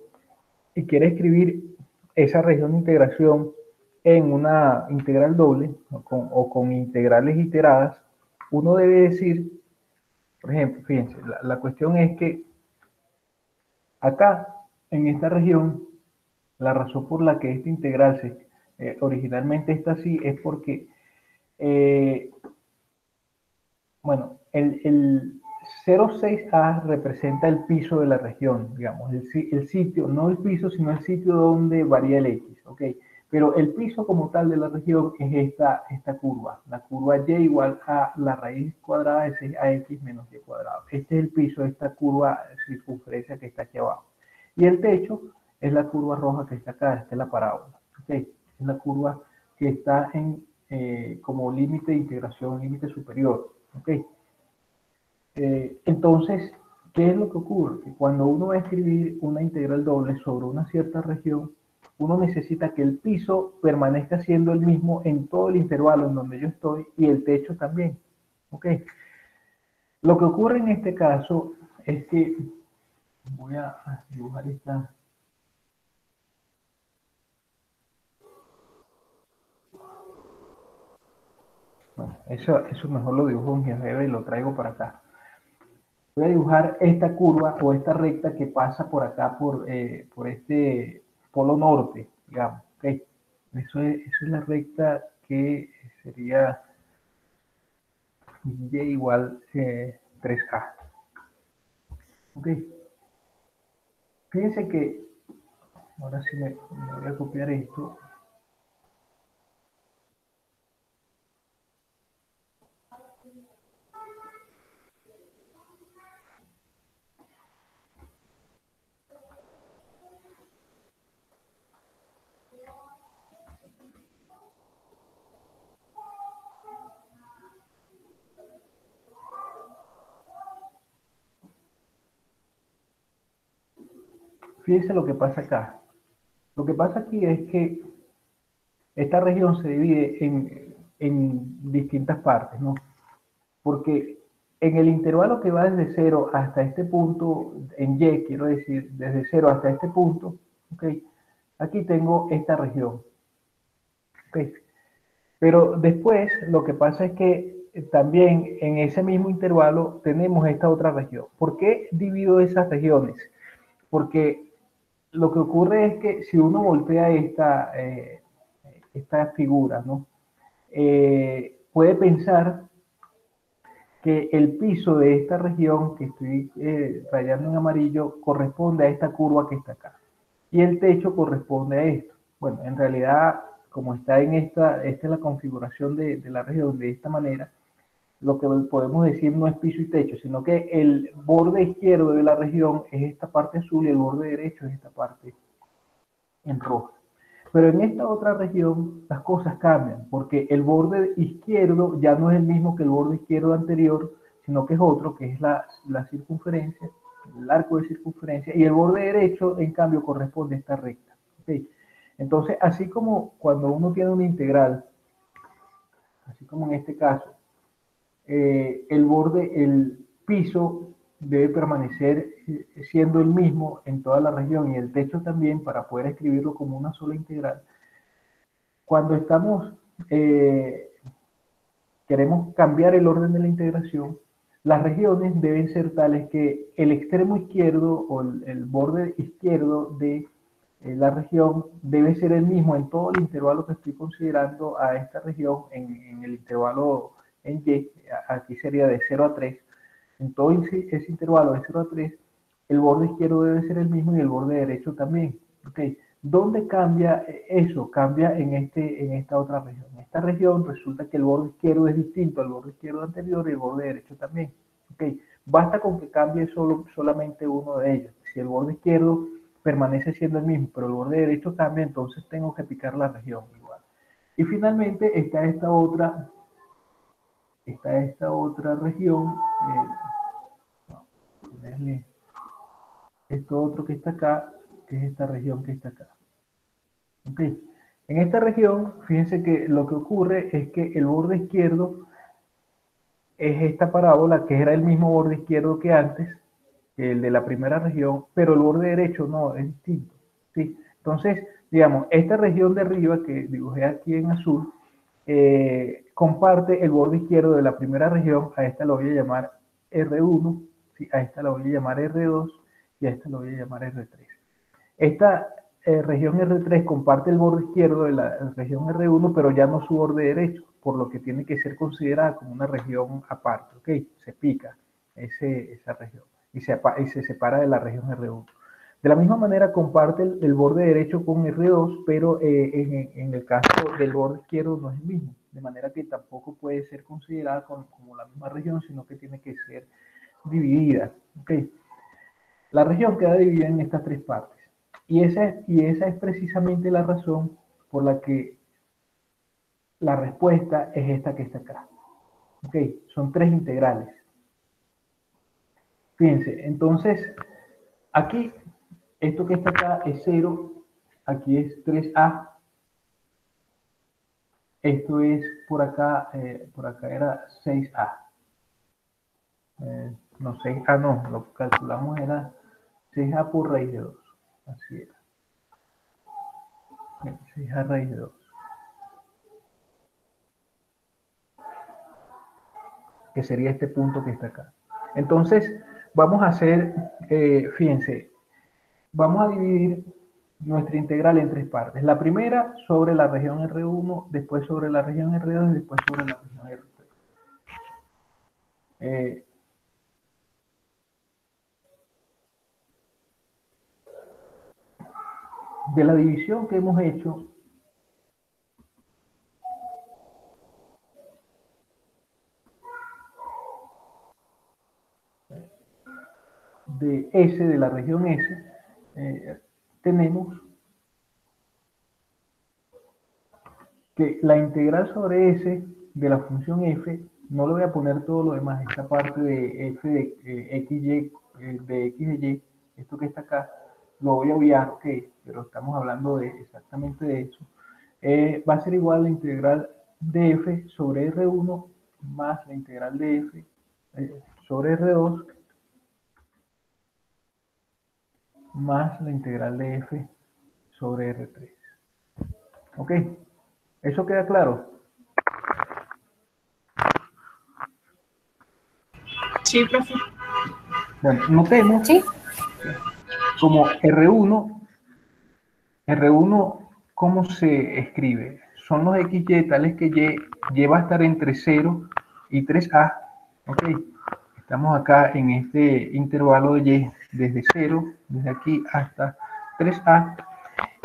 y quiere escribir esa región de integración en una integral doble o con integrales iteradas, uno debe decir, por ejemplo, fíjense, la cuestión es que acá, en esta región, la razón por la que esta integral originalmente está así es porque eh, bueno, el 0,6a representa el piso de la región, digamos, el sitio, no el piso, sino el sitio donde varía el x, ¿ok? Pero el piso como tal de la región es esta curva, la curva y igual a la raíz cuadrada de 6ax menos y cuadrado. Este es el piso de esta curva circunferencia que está aquí abajo. Y el techo es la curva roja que está acá, esta es la parábola, ¿ok? Es la curva que está en, como límite de integración, límite superior. ¿Ok? Entonces, ¿qué es lo que ocurre? Que cuando uno va a escribir una integral doble sobre una cierta región, uno necesita que el piso permanezca siendo el mismo en todo el intervalo en donde yo estoy y el techo también. ¿Ok? Lo que ocurre en este caso es que voy a dibujar esta. Bueno, eso mejor lo dibujo en GeoGebra y lo traigo para acá. Voy a dibujar esta curva o esta recta que pasa por acá, por este polo norte, digamos. ¿Okay? Eso es la recta que sería y igual 3a. ¿Ok? Fíjense que, ahora sí me voy a copiar esto. fíjense lo que pasa acá. Lo que pasa aquí es que esta región se divide en distintas partes, ¿no? Porque en el intervalo que va desde 0 hasta este punto, en Y, quiero decir, desde 0 hasta este punto, ¿ok? Aquí tengo esta región, ¿ok? Pero después lo que pasa es que también en ese mismo intervalo tenemos esta otra región. ¿Por qué divido esas regiones? Porque lo que ocurre es que si uno voltea esta figura, ¿no? Puede pensar que el piso de esta región que estoy rayando en amarillo corresponde a esta curva que está acá. Y el techo corresponde a esto. Bueno, en realidad, como está en esta es la configuración de la región de esta manera, lo que podemos decir no es piso y techo, sino que el borde izquierdo de la región es esta parte azul y el borde derecho es esta parte en rojo. Pero en esta otra región las cosas cambian, porque el borde izquierdo ya no es el mismo que el borde izquierdo anterior, sino que es otro, que es la circunferencia, el arco de circunferencia, y el borde derecho, en cambio, corresponde a esta recta. ¿Okay? Entonces, así como cuando uno tiene una integral, así como en este caso, el piso debe permanecer siendo el mismo en toda la región y el techo también para poder escribirlo como una sola integral. Cuando queremos cambiar el orden de la integración, las regiones deben ser tales que el extremo izquierdo o el borde izquierdo de la región debe ser el mismo en todo el intervalo que estoy considerando a esta región, en el intervalo en Y, aquí sería de 0 a 3, en todo ese intervalo de 0 a 3, el borde izquierdo debe ser el mismo y el borde derecho también. ¿Okay? ¿Dónde cambia eso? Cambia en esta otra región. En esta región resulta que el borde izquierdo es distinto al borde izquierdo anterior y el borde derecho también. ¿Okay? Basta con que cambie solamente uno de ellos. Si el borde izquierdo permanece siendo el mismo, pero el borde derecho cambia, entonces tengo que picar la región igual. Y finalmente está esta otra región, ponerle esto otro que está acá, que es esta región que está acá. Okay. En esta región, fíjense que lo que ocurre es que el borde izquierdo es esta parábola, que era el mismo borde izquierdo que antes, que el de la primera región, pero el borde derecho no, es distinto. ¿Sí? Entonces, digamos, esta región de arriba, que dibujé aquí en azul, comparte el borde izquierdo de la primera región, a esta lo voy a llamar R1, ¿sí? A esta la voy a llamar R2 y a esta lo voy a llamar R3. Esta región R3 comparte el borde izquierdo de la región R1, pero ya no su borde derecho, por lo que tiene que ser considerada como una región aparte, ¿ok? Se pica esa región y se separa de la región R1. De la misma manera comparte el borde derecho con R2, pero en el caso del borde izquierdo no es el mismo, de manera que tampoco puede ser considerada como la misma región, sino que tiene que ser dividida, ¿ok? La región queda dividida en estas tres partes. Y esa es precisamente la razón por la que la respuesta es esta que está acá. ¿Ok? Son tres integrales. Fíjense, entonces, aquí, esto que está acá es 0, aquí es 3a, esto es por acá era 6a. No, 6a no, lo que calculamos era 6a por raíz de 2. Así era. 6a raíz de 2. Que sería este punto que está acá. Entonces, vamos a hacer, fíjense, vamos a dividir nuestra integral en tres partes. La primera sobre la región R1, después sobre la región R2 y después sobre la región R3. De la división que hemos hecho, de S, de la región S, tenemos que la integral sobre S de la función f, no le voy a poner todo lo demás, esta parte de f de xy, de x de y, esto que está acá, lo voy a obviar, ok, pero estamos hablando de exactamente de eso. Va a ser igual a la integral de f sobre R1 más la integral de f sobre R2 más la integral de f sobre R3. ¿Ok? ¿Eso queda claro? Sí, profe. Bueno, notemos ¿Sí? como R1, ¿cómo se escribe? Son los XY tales que Y va a estar entre 0 y 3A. ¿Ok? Estamos acá en este intervalo de Y desde 0, desde aquí hasta 3A.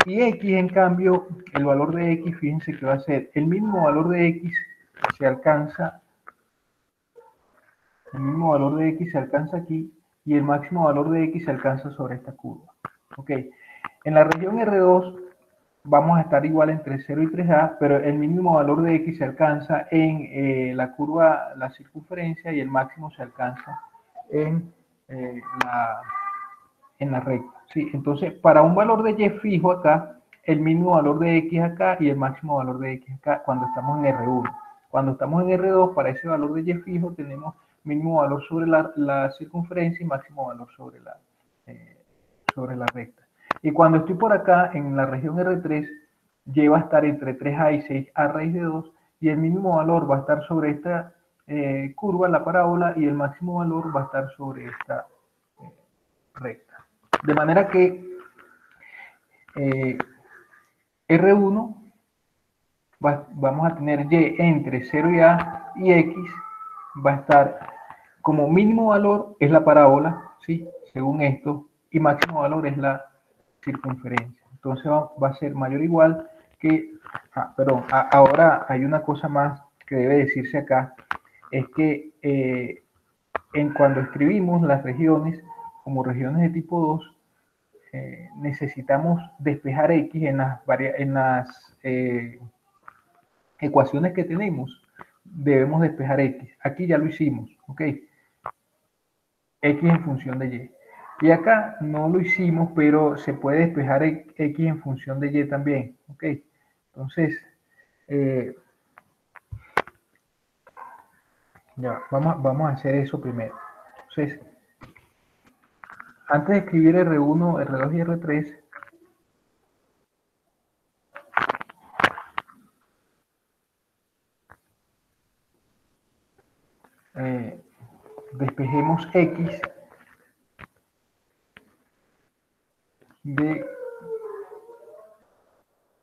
Y X, en cambio, el valor de X, fíjense que va a ser el mismo valor de X se alcanza, el mismo valor de X se alcanza aquí y el máximo valor de X se alcanza sobre esta curva. Ok, en la región R2 vamos a estar igual entre 0 y 3A, pero el mínimo valor de X se alcanza en la curva, la circunferencia, y el máximo se alcanza en, eh, la, en la recta. ¿Sí? Entonces, para un valor de Y fijo acá, el mínimo valor de X acá y el máximo valor de X acá cuando estamos en R1. Cuando estamos en R2, para ese valor de Y fijo tenemos mínimo valor sobre la circunferencia y máximo valor sobre la recta. Y cuando estoy por acá, en la región R3, Y va a estar entre 3A y 6A raíz de 2, y el mínimo valor va a estar sobre esta curva, la parábola, y el máximo valor va a estar sobre esta recta. De manera que R1 vamos a tener Y entre 0 y A, y X va a estar como mínimo valor es la parábola, ¿sí? Según esto, y máximo valor es la circunferencia. Entonces va a ser mayor o igual que, perdón, ahora hay una cosa más que debe decirse acá, es que cuando escribimos las regiones como regiones de tipo 2, necesitamos despejar X en las ecuaciones que tenemos. Debemos despejar X. Aquí ya lo hicimos, ¿ok? X en función de Y. Y acá no lo hicimos, pero se puede despejar X en función de Y también, ¿ok? Entonces, ya, vamos a hacer eso primero. Entonces, antes de escribir R1, R2 y R3, despejemos X de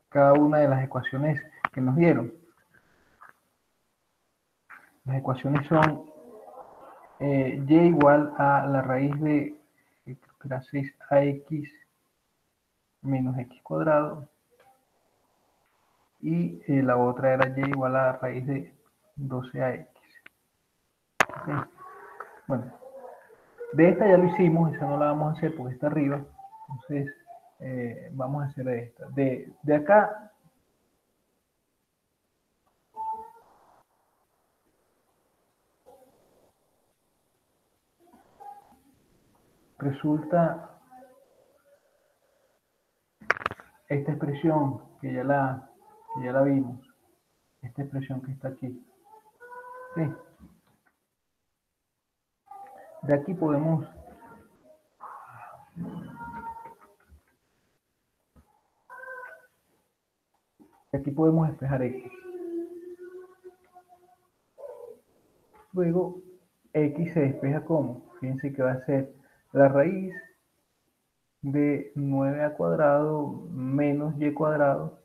cada una de las ecuaciones que nos dieron. Las ecuaciones son Y igual a la raíz de, creo que era 6AX menos X cuadrado, y la otra era Y igual a la raíz de 12AX. ¿Okay? Bueno, de esta ya lo hicimos, esa no la vamos a hacer porque está arriba. Entonces, vamos a hacer esta. De acá, resulta esta expresión que ya la vimos, esta expresión que está aquí. ¿Sí? De aquí podemos despejar X. Luego, X se despeja como, fíjense que va a ser la raíz de 9A cuadrado menos Y cuadrado,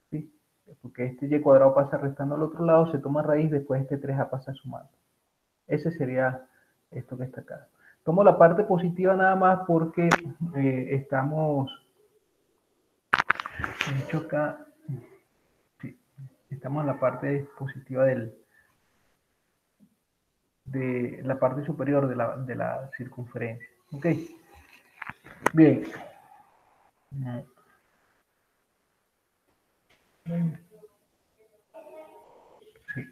¿sí? Porque este Y cuadrado pasa restando al otro lado, se toma raíz, después este 3A pasa sumando. Ese sería esto que está acá. Tomo la parte positiva nada más porque estamos, de hecho acá, sí, estamos en la parte positiva de la parte superior de la circunferencia. ¿Ok? Bien. Sí.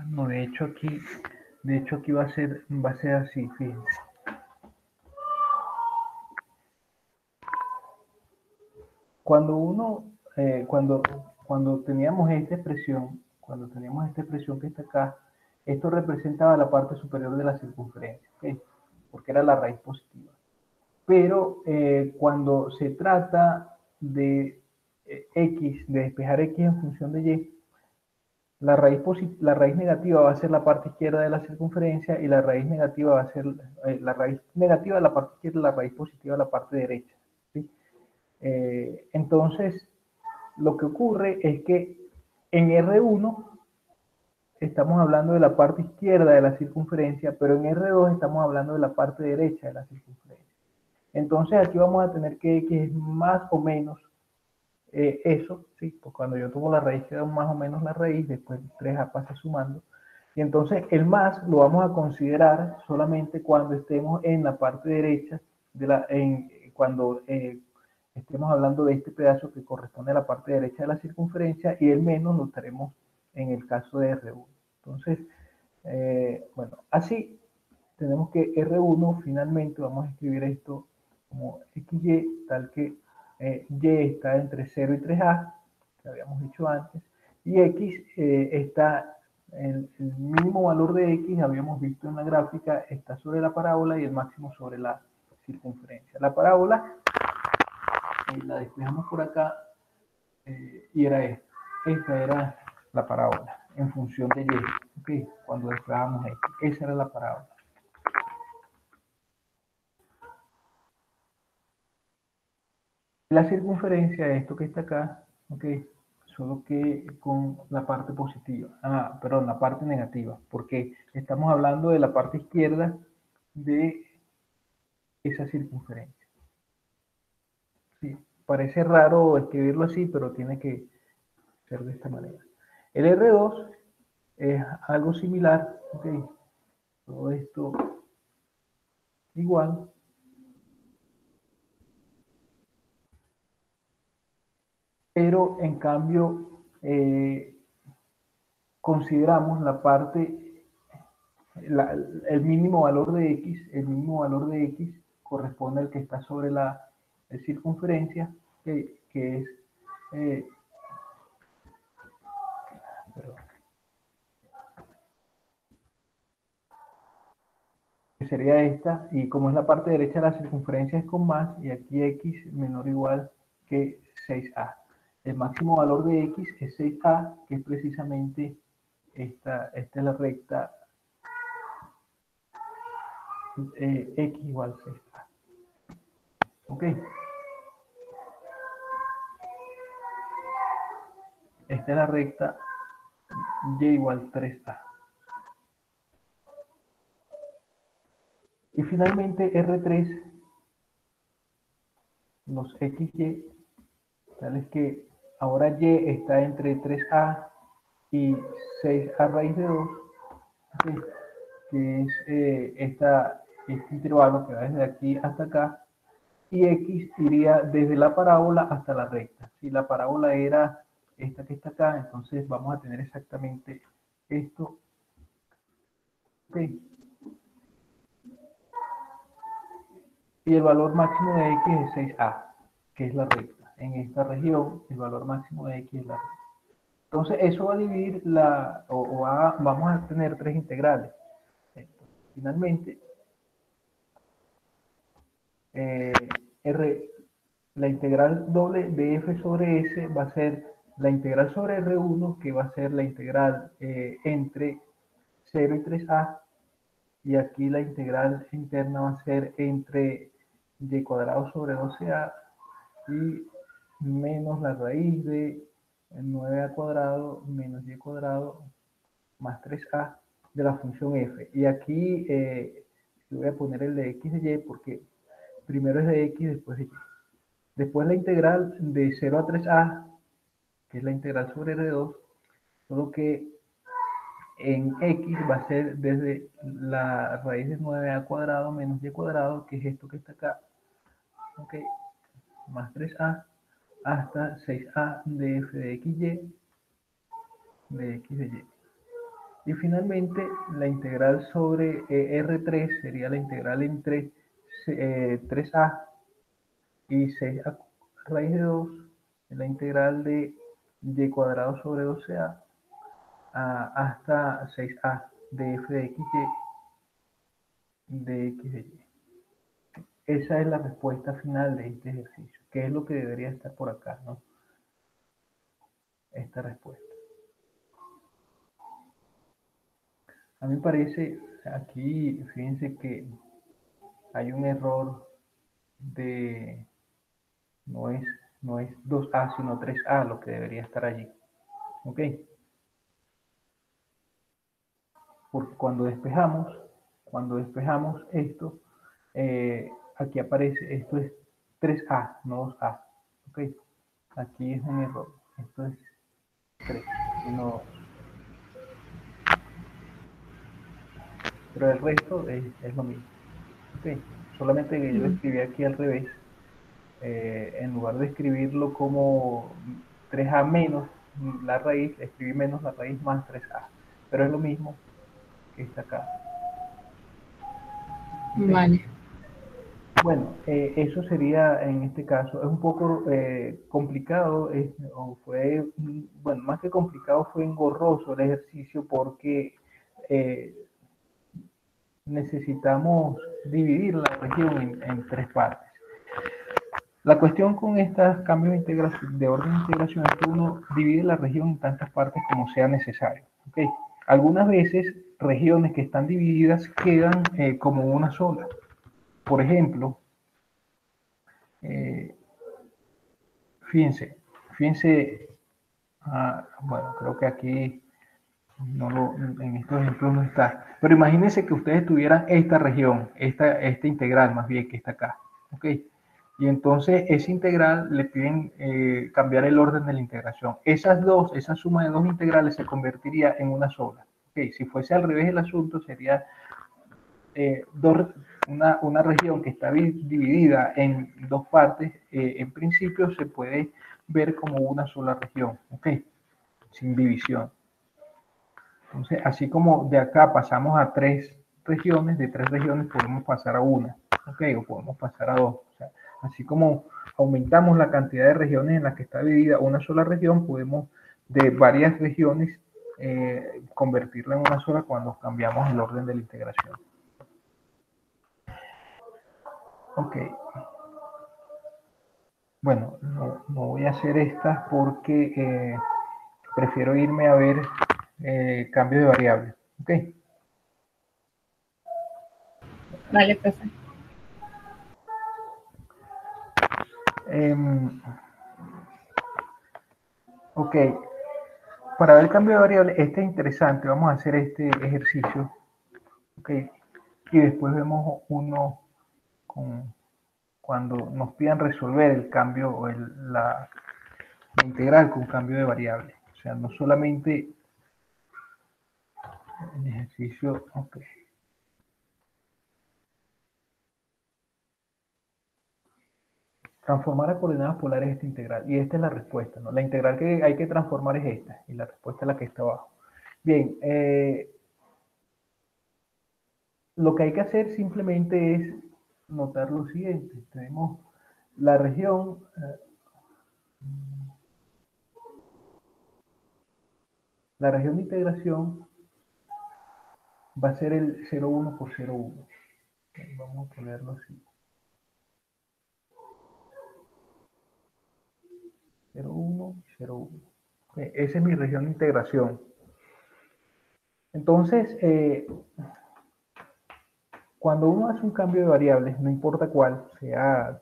No, de hecho aquí De hecho, aquí va a ser así, fíjense. Cuando cuando teníamos esta expresión, que está acá, esto representaba la parte superior de la circunferencia, ¿ok? Porque era la raíz positiva. Pero cuando se trata de x, de despejar x en función de y, la raíz negativa va a ser la parte izquierda de la circunferencia y la raíz negativa va a ser la raíz negativa de la parte izquierda y la raíz positiva de la parte derecha, ¿sí? Entonces, lo que ocurre es que en R1 estamos hablando de la parte izquierda de la circunferencia, pero en R2 estamos hablando de la parte derecha de la circunferencia. Entonces aquí vamos a tener que x es más o menos eso, ¿sí? Pues cuando yo tomo la raíz queda más o menos la raíz, después 3a pasa sumando. Y entonces el más lo vamos a considerar solamente cuando estemos en la parte derecha, cuando estemos hablando de este pedazo que corresponde a la parte derecha de la circunferencia, y el menos lo estaremos en el caso de R1. Entonces, bueno, así tenemos que R1 finalmente vamos a escribir esto como XY, tal que Y está entre 0 y 3A, que habíamos dicho antes, y X está, el mínimo valor de X, habíamos visto en la gráfica, está sobre la parábola y el máximo sobre la circunferencia. La parábola la despejamos por acá y era esta. Esta era la parábola en función de Y, ¿okay? Cuando despejamos X. Esa era la parábola. La circunferencia es esto que está acá, ¿ok? Solo que con la parte positiva, perdón, la parte negativa, porque estamos hablando de la parte izquierda de esa circunferencia. Sí, parece raro escribirlo así, pero tiene que ser de esta manera. El R2 es algo similar, ¿ok? Todo esto igual. Pero en cambio consideramos la parte, el mínimo valor de X corresponde al que está sobre la circunferencia, que es, eh, perdón, que sería esta, y como es la parte derecha de la circunferencia es con más, y aquí X menor o igual que 6A. El máximo valor de X es 6A, que es precisamente esta es la recta X igual 6A. ¿Ok? Esta es la recta y igual 3a. Y finalmente R3, los XY, tales que ahora Y está entre 3a y 6a raíz de 2, ¿sí? Que es este intervalo que va desde aquí hasta acá, y X iría desde la parábola hasta la recta. Si la parábola era esta que está acá, entonces vamos a tener exactamente esto. ¿Okay? Y el valor máximo de X es 6a, que es la recta. En esta región, el valor máximo de X es la recta. Entonces, eso va a dividir vamos a tener tres integrales. Finalmente, eh, R, la integral doble de f sobre s va a ser la integral sobre R1, que va a ser la integral entre 0 y 3a, y aquí la integral interna va a ser entre y cuadrado sobre 12a y menos la raíz de 9a cuadrado menos y cuadrado más 3a de la función f. Y aquí voy a poner el de x de y porque primero es de x, después de y. Después la integral de 0 a 3a, que es la integral sobre R2, solo que en x va a ser desde la raíz de 9a cuadrado menos y cuadrado, que es esto que está acá, ¿ok? Más 3a hasta 6a de f de xy de x de y. Y finalmente, la integral sobre R3 sería la integral entre 3a y 6a raíz de 2, la integral de y cuadrado sobre 12a hasta 6a de f de x de x de y. Esa es la respuesta final de este ejercicio, que es lo que debería estar por acá, ¿no? Esta respuesta. A mí me parece, aquí, fíjense que hay un error de, no es, no es 2a, sino 3a lo que debería estar allí. ¿Ok? Porque cuando despejamos esto, aquí aparece, esto es 3a, no 2a. ¿Ok? Aquí es un error. Esto es 3, no 2. Pero el resto es lo mismo. ¿Ok? Solamente que yo lo escribí aquí al revés. En lugar de escribirlo como 3a menos la raíz, escribí menos la raíz más 3a. Pero es lo mismo que está acá. ¿Okay? Vale. Bueno, eso sería en este caso. Es un poco complicado, o fue, bueno, más que complicado, fue engorroso el ejercicio porque necesitamos dividir la región en tres partes. La cuestión con estos cambios de orden de integración es que uno divide la región en tantas partes como sea necesario. ¿Okay? Algunas veces regiones que están divididas quedan como una sola. Por ejemplo, fíjense, bueno, creo que aquí en estos ejemplos no está, pero imagínense que ustedes tuvieran esta región, esta integral más bien que está acá, ¿ok? Y entonces esa integral le piden cambiar el orden de la integración. Esa suma de dos integrales se convertiría en una sola. ¿Ok? Si fuese al revés el asunto, sería una región que está dividida en dos partes, en principio se puede ver como una sola región, ¿ok? Sin división. Entonces, así como de acá pasamos a tres regiones, de tres regiones podemos pasar a una, ¿ok? O podemos pasar a dos. O sea, así como aumentamos la cantidad de regiones en las que está dividida una sola región, podemos de varias regiones convertirla en una sola cuando cambiamos el orden de la integración. Ok. Bueno, no voy a hacer estas porque prefiero irme a ver cambio de variable. Ok. Vale, profe. Ok. Para ver el cambio de variable, este es interesante. Vamos a hacer este ejercicio. Ok. Y después vemos uno cuando nos pidan resolver el cambio o la integral con cambio de variable. O sea, no solamente el ejercicio. Ok. Transformar a coordenadas polares esta integral. Y esta es la respuesta, ¿no? La integral que hay que transformar es esta. Y la respuesta es la que está abajo. Bien, lo que hay que hacer simplemente es notar lo siguiente. Tenemos la región, de integración va a ser el 0,1 por 0,1. Vamos a ponerlo así. 0,1 y 0,1. Esa es mi región de integración. Entonces, cuando uno hace un cambio de variables, no importa cuál, sea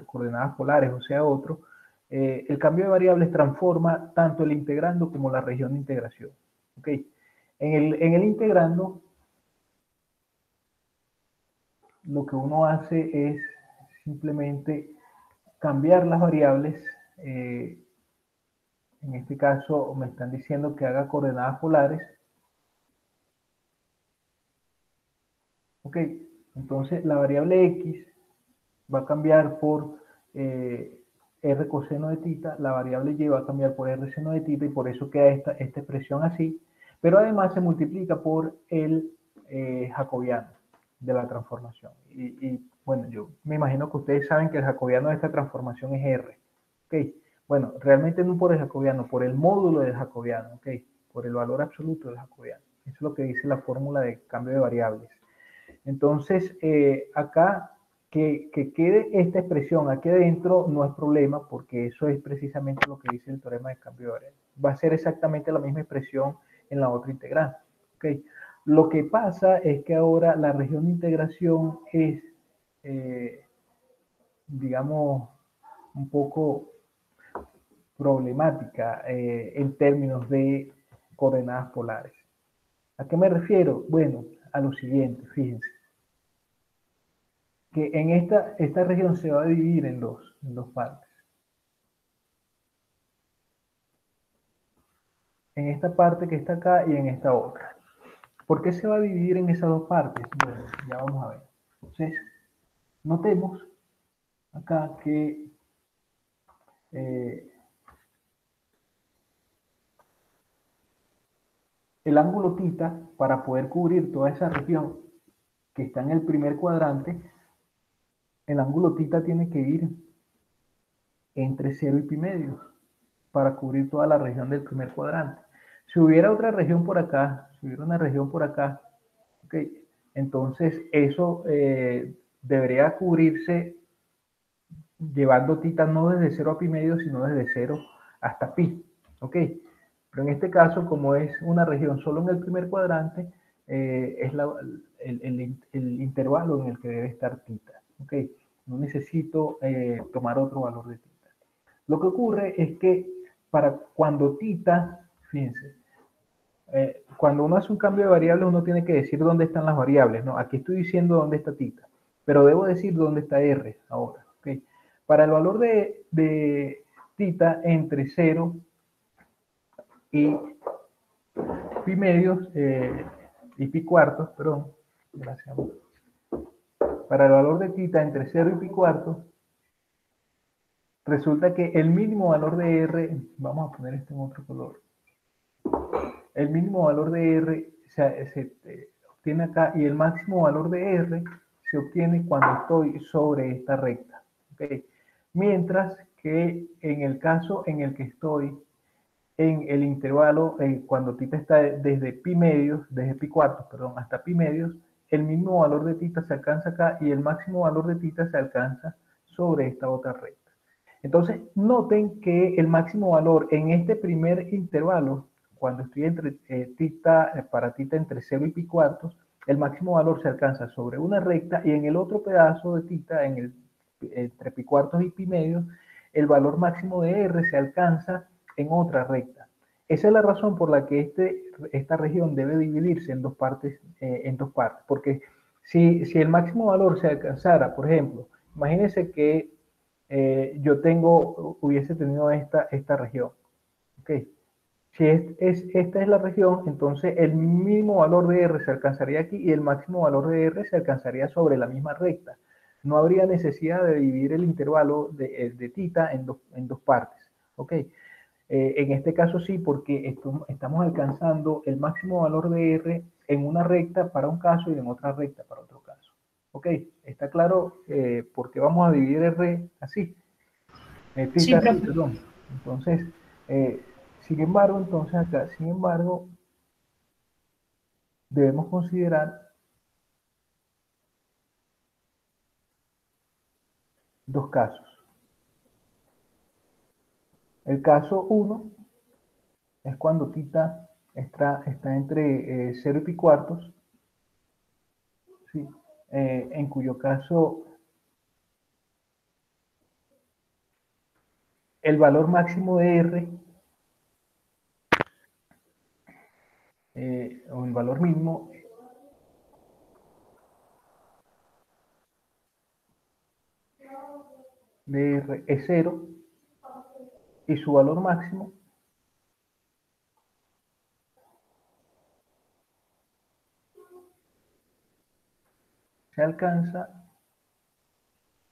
coordenadas polares o sea otro, el cambio de variables transforma tanto el integrando como la región de integración. ¿Ok? En el integrando, lo que uno hace es simplemente cambiar las variables. En este caso me están diciendo que haga coordenadas polares. Ok, entonces la variable x va a cambiar por r coseno de tita, la variable y va a cambiar por r seno de tita y por eso queda esta expresión así, pero además se multiplica por el jacobiano de la transformación. Bueno, yo me imagino que ustedes saben que el jacobiano de esta transformación es R. ¿Ok? Bueno, realmente no por el jacobiano, por el módulo del jacobiano, ¿ok? Por el valor absoluto del jacobiano. Eso es lo que dice la fórmula de cambio de variables. Entonces, acá que quede esta expresión aquí adentro no es problema porque eso es precisamente lo que dice el teorema de cambio de variables. Va a ser exactamente la misma expresión en la otra integral. ¿Okay? Lo que pasa es que ahora la región de integración es, digamos, un poco problemática en términos de coordenadas polares. ¿A qué me refiero? Bueno, a lo siguiente, fíjense. Que en esta región se va a dividir en dos partes. En esta parte que está acá y en esta otra. ¿Por qué se va a dividir en esas dos partes? Bueno, ya vamos a ver. Entonces, notemos acá que el ángulo θ, para poder cubrir toda esa región que está en el primer cuadrante, el ángulo θ tiene que ir entre 0 y pi medios para cubrir toda la región del primer cuadrante. Si hubiera otra región por acá, si hubiera una región por acá, okay, entonces eso debería cubrirse llevando θ no desde 0 a pi medio, sino desde 0 hasta pi. ¿Ok? Pero en este caso, como es una región solo en el primer cuadrante, es el intervalo en el que debe estar θ. ¿Ok? No necesito tomar otro valor de θ. Lo que ocurre es que para cuando θ, fíjense, cuando uno hace un cambio de variables, uno tiene que decir dónde están las variables, ¿no? Aquí estoy diciendo dónde está θ, pero debo decir dónde está R ahora, ¿ok? Para el valor de θ entre 0 y pi medios, y pi cuartos, perdón, gracias. Para el valor de θ entre 0 y pi cuartos, resulta que el mínimo valor de R, vamos a poner esto en otro color, el mínimo valor de R se obtiene acá y el máximo valor de R se obtiene cuando estoy sobre esta recta. ¿Okay? Mientras que en el caso en el que estoy en el intervalo, cuando θ está desde pi medios, desde pi cuartos, perdón, hasta pi medios, el mínimo valor de θ se alcanza acá y el máximo valor de θ se alcanza sobre esta otra recta. Entonces, noten que el máximo valor en este primer intervalo, cuando estoy entre para θ entre 0 y pi cuartos, el máximo valor se alcanza sobre una recta y en el otro pedazo de θ, entre pi cuartos y pi medios, el valor máximo de R se alcanza en otra recta. Esa es la razón por la que esta región debe dividirse en dos partes, porque si el máximo valor se alcanzara, por ejemplo, imagínense que yo hubiese tenido esta región. ¿Okay? Si esta es la región, entonces el mínimo valor de R se alcanzaría aquí y el máximo valor de R se alcanzaría sobre la misma recta. No habría necesidad de dividir el intervalo de θ en dos partes. ¿Ok? En este caso sí, porque estamos alcanzando el máximo valor de R en una recta para un caso y en otra recta para otro caso. ¿Ok? ¿Está claro por qué vamos a dividir R así? Sí, Así, profe. perdón. Entonces, sin embargo, entonces acá, sin embargo, debemos considerar dos casos. El caso 1 es cuando θ está entre 0 y pi cuartos, ¿sí? En cuyo caso el valor máximo de R o el valor mínimo de R es 0 y su valor máximo se alcanza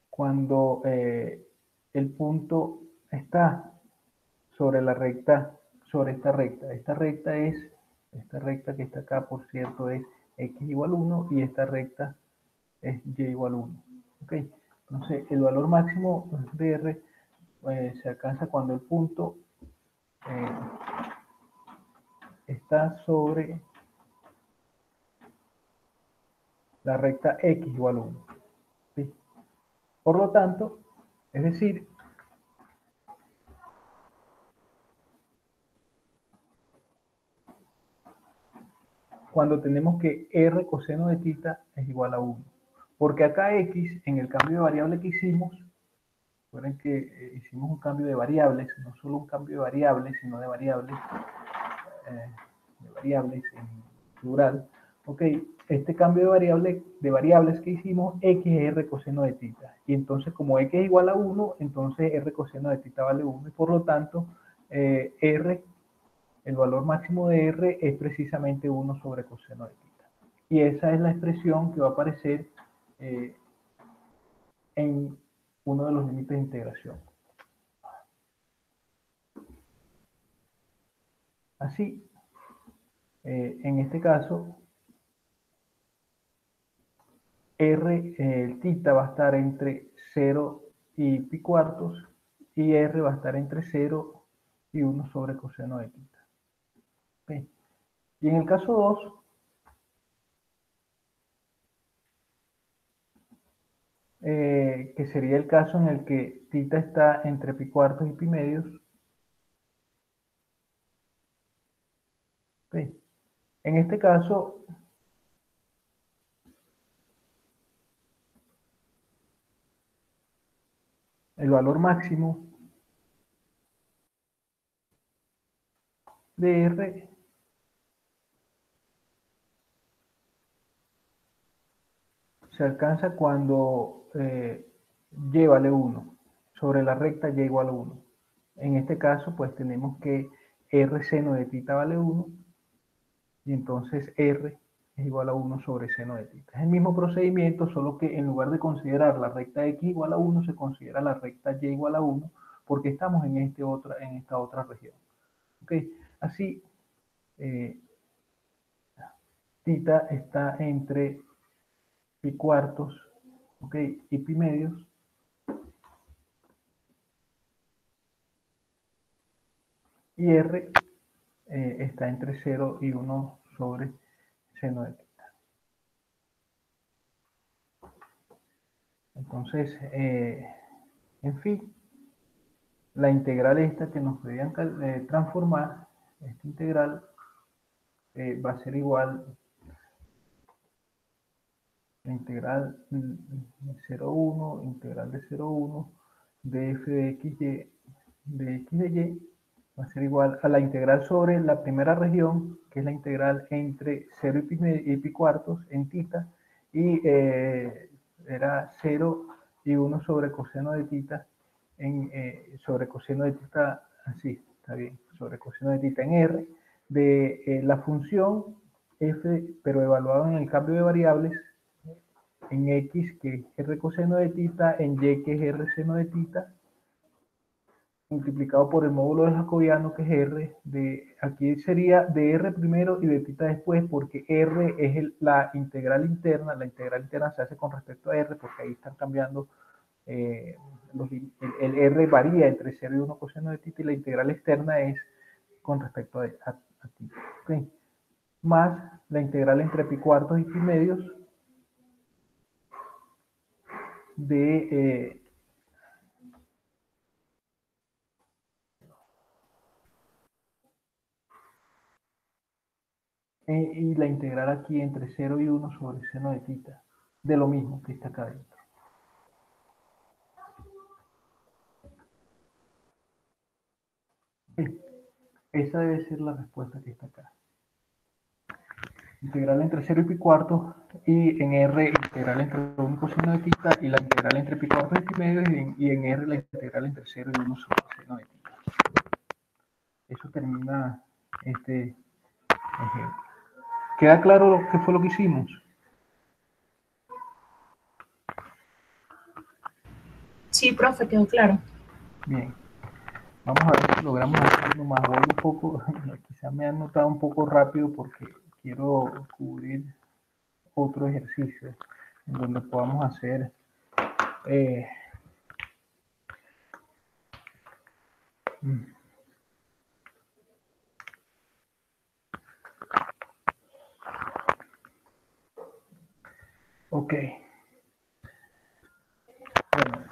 cuando el punto está sobre la recta, sobre esta recta. Esta recta es Esta recta que está acá, por cierto, es x igual 1 y esta recta es y igual 1. ¿Ok? Entonces, el valor máximo de R se alcanza cuando el punto está sobre la recta x igual 1. ¿Sí? Por lo tanto, es decir, cuando tenemos que r coseno de θ es igual a 1. Porque acá x, en el cambio de variable que hicimos, recuerden que hicimos un cambio de variables, no solo un cambio de variables, sino de variables en plural. Ok, este cambio de variables que hicimos, x es r coseno de θ. Y entonces, como x es igual a 1, entonces r coseno de θ vale 1. Y por lo tanto, r, el valor máximo de r es precisamente 1 sobre coseno de θ. Y esa es la expresión que va a aparecer en uno de los límites de integración. Así, en este caso, r, el θ va a estar entre 0 y pi cuartos y r va a estar entre 0 y 1 sobre coseno de θ. ¿Okay? Y en el caso 2, que sería el caso en el que θ está entre pi cuartos y pi medios, ¿okay? En este caso, el valor máximo de r se alcanza cuando y vale 1 sobre la recta y igual a 1. En este caso, pues tenemos que r seno de θ vale 1 y entonces r es igual a 1 sobre seno de θ. Es el mismo procedimiento, solo que en lugar de considerar la recta x igual a 1, se considera la recta y igual a 1 porque estamos en esta otra región. ¿Okay? Así, θ está entre pi cuartos, ¿okay? Y pi medios. Y r está entre 0 y 1 sobre seno de θ. Entonces, en fin, la integral esta que nos debían transformar, esta integral va a ser igual la integral de 0,1, integral de 0,1 de f de x de y va a ser igual a la integral sobre la primera región, que es la integral entre 0 y pi cuartos en θ, y era 0 y 1 sobre coseno de θ, sobre coseno de θ, así, está bien, sobre coseno de θ en r, de la función f, pero evaluado en el cambio de variables, en x, que es r coseno de θ, en y, que es r seno de θ, multiplicado por el módulo del jacobiano, que es r, aquí sería de r primero y de θ después, porque r es la integral interna se hace con respecto a r, porque ahí están cambiando, el r varía entre 0 y 1 coseno de θ, y la integral externa es con respecto a θ. ¿Okay? Más la integral entre pi cuartos y pi medios de y la integral aquí entre 0 y 1 sobre seno de θ, de lo mismo que está acá adentro. Esa debe ser la respuesta que está acá. Integral entre 0 y pi cuartos, y en R integral entre 1 coseno de θ, y la integral entre pi cuartos y pi medios, y en R la integral entre 0 y 1 sobre seno de θ. Eso termina este ejemplo. ¿Queda claro qué fue lo que hicimos? Sí, profe, quedó claro. Bien. Vamos a ver si logramos hacerlo más. Voy un poco, aquí quizá me han notado un poco rápido porque quiero cubrir otro ejercicio en donde podamos hacer eh, ok, bueno,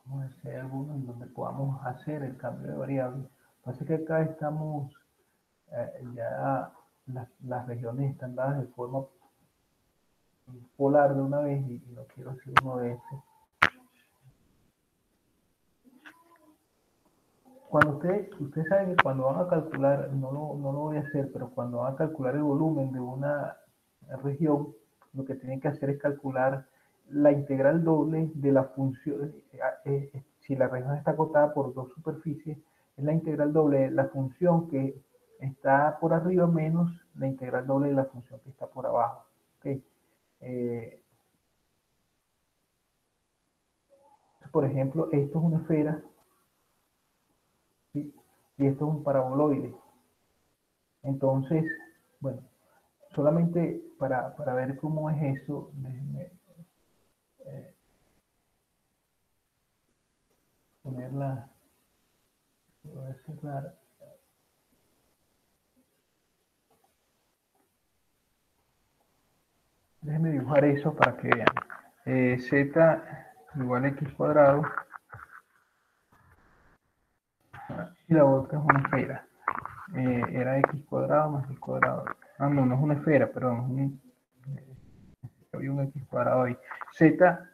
vamos a hacer algunos en donde podamos hacer el cambio de variable. Lo que pasa es que acá estamos, ya las regiones están dadas de forma polar de una vez y no quiero hacer uno de estos. Cuando usted sabe que cuando van a calcular, no lo voy a hacer, pero cuando van a calcular el volumen de una región, lo que tienen que hacer es calcular la integral doble de la función. Si la región está acotada por dos superficies, es la integral doble de la función que está por arriba menos la integral doble de la función que está por abajo. ¿Okay? Por ejemplo, esto es una esfera, ¿sí? Y esto es un paraboloide. Entonces, bueno, solamente para ver cómo es eso, déjenme ponerla, voy a cerrar. Déjenme dibujar eso para que vean. Z igual a x cuadrado y la otra es una esfera. Era x cuadrado más x cuadrado. Ah, no, no es una esfera, perdón. Hay un x cuadrado ahí. Z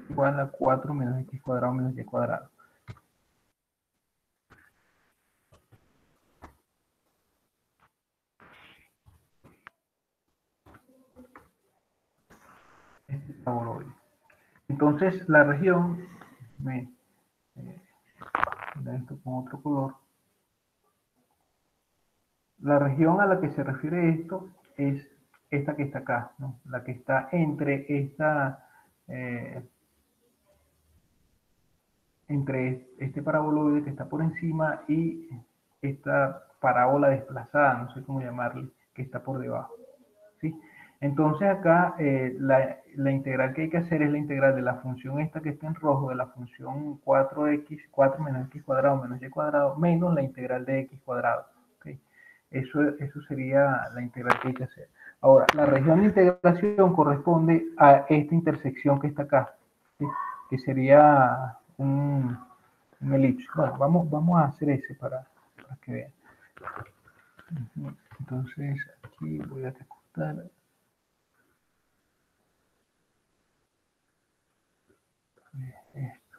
igual a 4 menos x cuadrado menos y cuadrado. Este es tabloide. Entonces, la región, esto con otro color. La región a la que se refiere esto es esta que está acá, ¿no? La que está entre entre este paraboloide que está por encima y esta parábola desplazada, no sé cómo llamarle, que está por debajo, ¿sí? Entonces acá la integral que hay que hacer es la integral de la función esta que está en rojo, de la función 4x, 4 menos x cuadrado menos y cuadrado, menos la integral de x cuadrado. ¿Okay? Eso sería la integral que hay que hacer. Ahora, la región de integración corresponde a esta intersección que está acá, ¿sí? Que sería un elipse. Bueno, vamos a hacer ese para que vean. Entonces, aquí voy a recortar. Esto.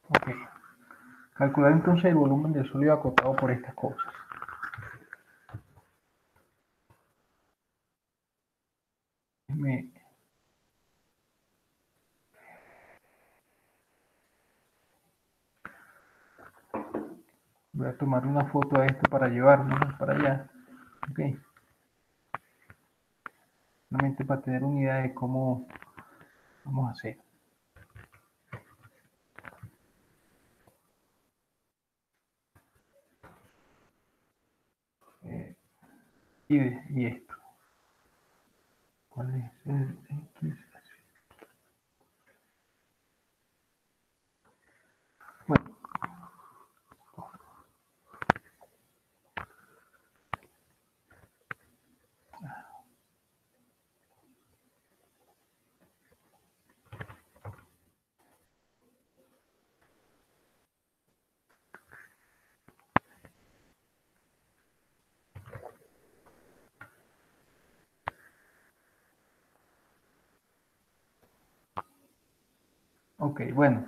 Ok. Calcular entonces el volumen del sólido acotado por estas cosas. Voy a tomar una foto a esto para llevarlo para allá. Ok. Solamente para tener una idea de cómo vamos a hacer. Y esto. ¿Cuál es el X? Bueno. Ok, bueno.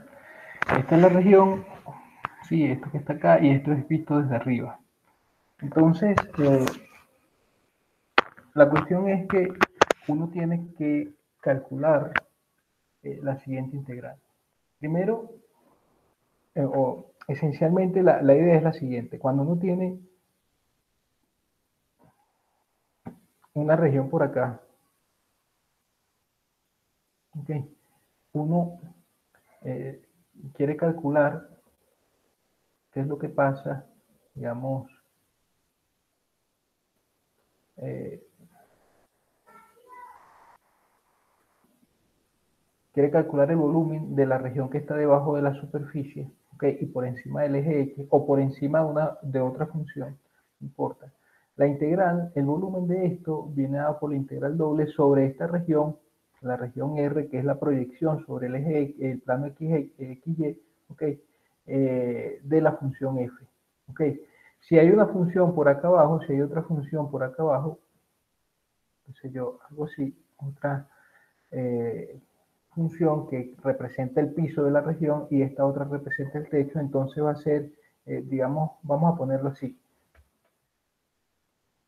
Esta es la región. Sí, esto que está acá y esto es visto desde arriba. Entonces, la cuestión es que uno tiene que calcular la siguiente integral. Primero, o esencialmente la idea es la siguiente. Cuando uno tiene una región por acá, ¿ok? Uno quiere calcular qué es lo que pasa, digamos, quiere calcular el volumen de la región que está debajo de la superficie, ¿ok? Y por encima del eje X o por encima de otra función, no importa. La integral, el volumen de esto viene dado por la integral doble sobre esta región, la región R, que es la proyección sobre el eje, el plano XY, ¿ok? De la función F, ¿ok? Si hay una función por acá abajo, si hay otra función por acá abajo, no sé yo, algo así, otra función que representa el piso de la región y esta otra representa el techo, entonces va a ser, digamos, vamos a ponerlo así.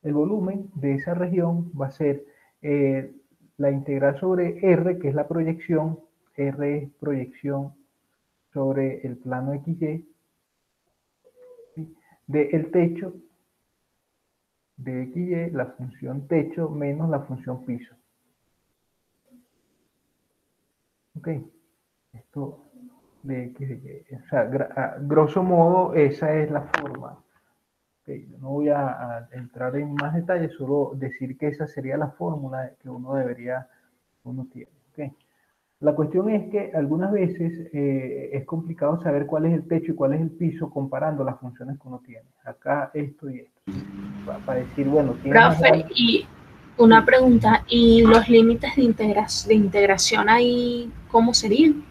El volumen de esa región va a ser la integral sobre R, que es la proyección, R es proyección sobre el plano XY, ¿sí? Del techo de XY, la función techo menos la función piso. ¿Ok? Esto de X de Y. O sea, grosso modo, esa es la forma. Okay, no voy a entrar en más detalles, solo decir que esa sería la fórmula que uno tiene. Okay. La cuestión es que algunas veces es complicado saber cuál es el techo y cuál es el piso comparando las funciones que uno tiene. Acá esto y esto. Para decir, bueno, tienes más Profe, grande. y una Sí. pregunta, ¿y los límites de integración ahí cómo serían?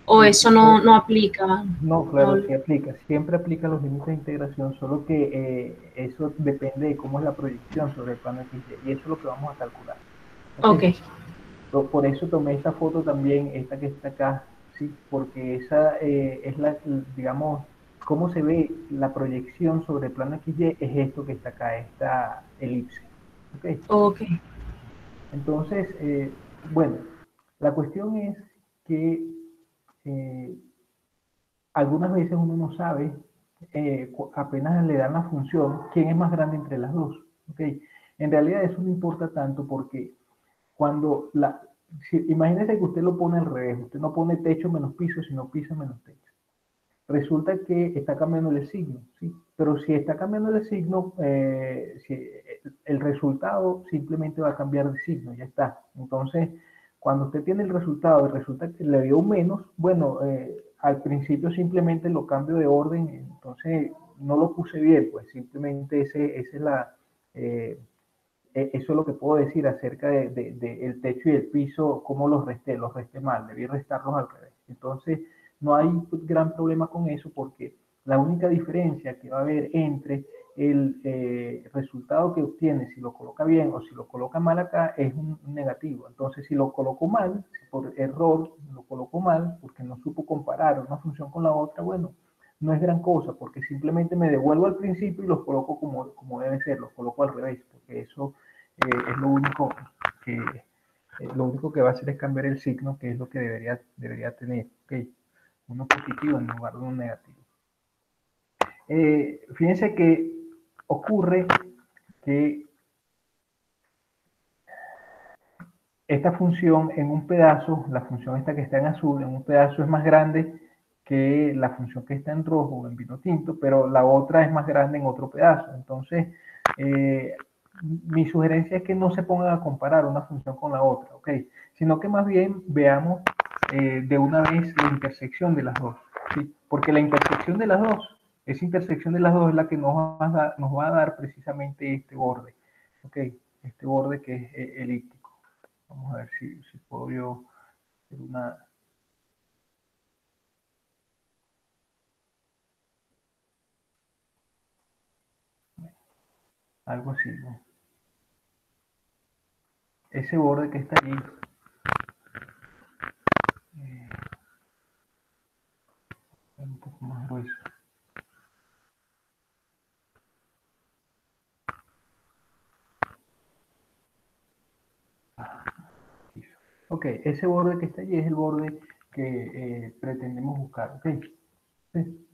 ¿O Sí, eso no aplica? no, No, claro, sí aplica, siempre aplica los límites de integración, solo que eso depende de cómo es la proyección sobre el plano XY, y eso es lo que vamos a calcular. ¿Ok? ok, Por eso tomé esta foto también, esta que está acá, ¿sí? Porque esa es digamos, cómo se ve la proyección sobre el plano XY, es esto que está acá, esta elipse. ¿Ok? ok. Entonces, bueno, la cuestión es que eh, algunas veces uno no sabe, apenas le dan la función, quién es más grande entre las dos. ¿Okay? En realidad eso no importa tanto porque cuando imagínese que usted lo pone al revés, usted no pone techo menos piso, sino piso menos techo. Resulta que está cambiando el signo, ¿sí? Pero si está cambiando el signo, el resultado simplemente va a cambiar de signo, ya está. Entonces, cuando usted tiene el resultado y resulta que le dio un menos, bueno, al principio simplemente lo cambio de orden, entonces no lo puse bien, pues simplemente ese es eh, eso es lo que puedo decir acerca de el techo y el piso, cómo los resté mal, debí restarlos al revés. Entonces, no hay gran problema con eso porque la única diferencia que va a haber entre el resultado que obtiene, si lo coloca bien o si lo coloca mal acá, es un negativo. Entonces, si lo coloco mal, si por error lo coloco mal, porque no supo comparar una función con la otra, bueno, no es gran cosa, porque simplemente me devuelvo al principio y los coloco como debe ser, los coloco al revés, porque eso es que, lo único que va a hacer es cambiar el signo, que es lo que debería tener, ¿okay? Uno positivo en lugar de un negativo. Fíjense que ocurre que esta función en un pedazo, la función esta que está en azul, en un pedazo es más grande que la función que está en rojo o en vino tinto, pero la otra es más grande en otro pedazo. Entonces, eh, mi sugerencia es que no se pongan a comparar una función con la otra, ¿ok? Sino que más bien veamos de una vez la intersección de las dos, ¿sí? Porque la intersección de las dos, esa intersección de las dos es la que nos va a dar precisamente este borde, ¿ok? Este borde que es elíptico. Vamos a ver si puedo yo hacer algo así, ¿no? Ese borde que está allí es un poco más grueso. Ok, ese borde que está allí es el borde que pretendemos buscar. ¿Ok? Sí.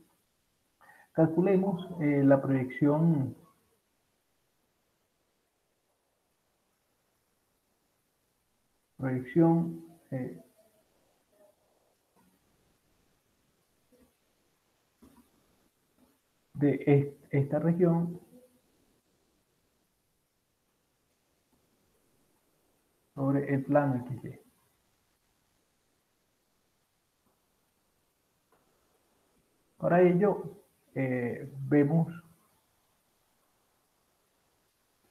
Calculemos la proyección eh, de esta región sobre el plano XY. Para ello, vemos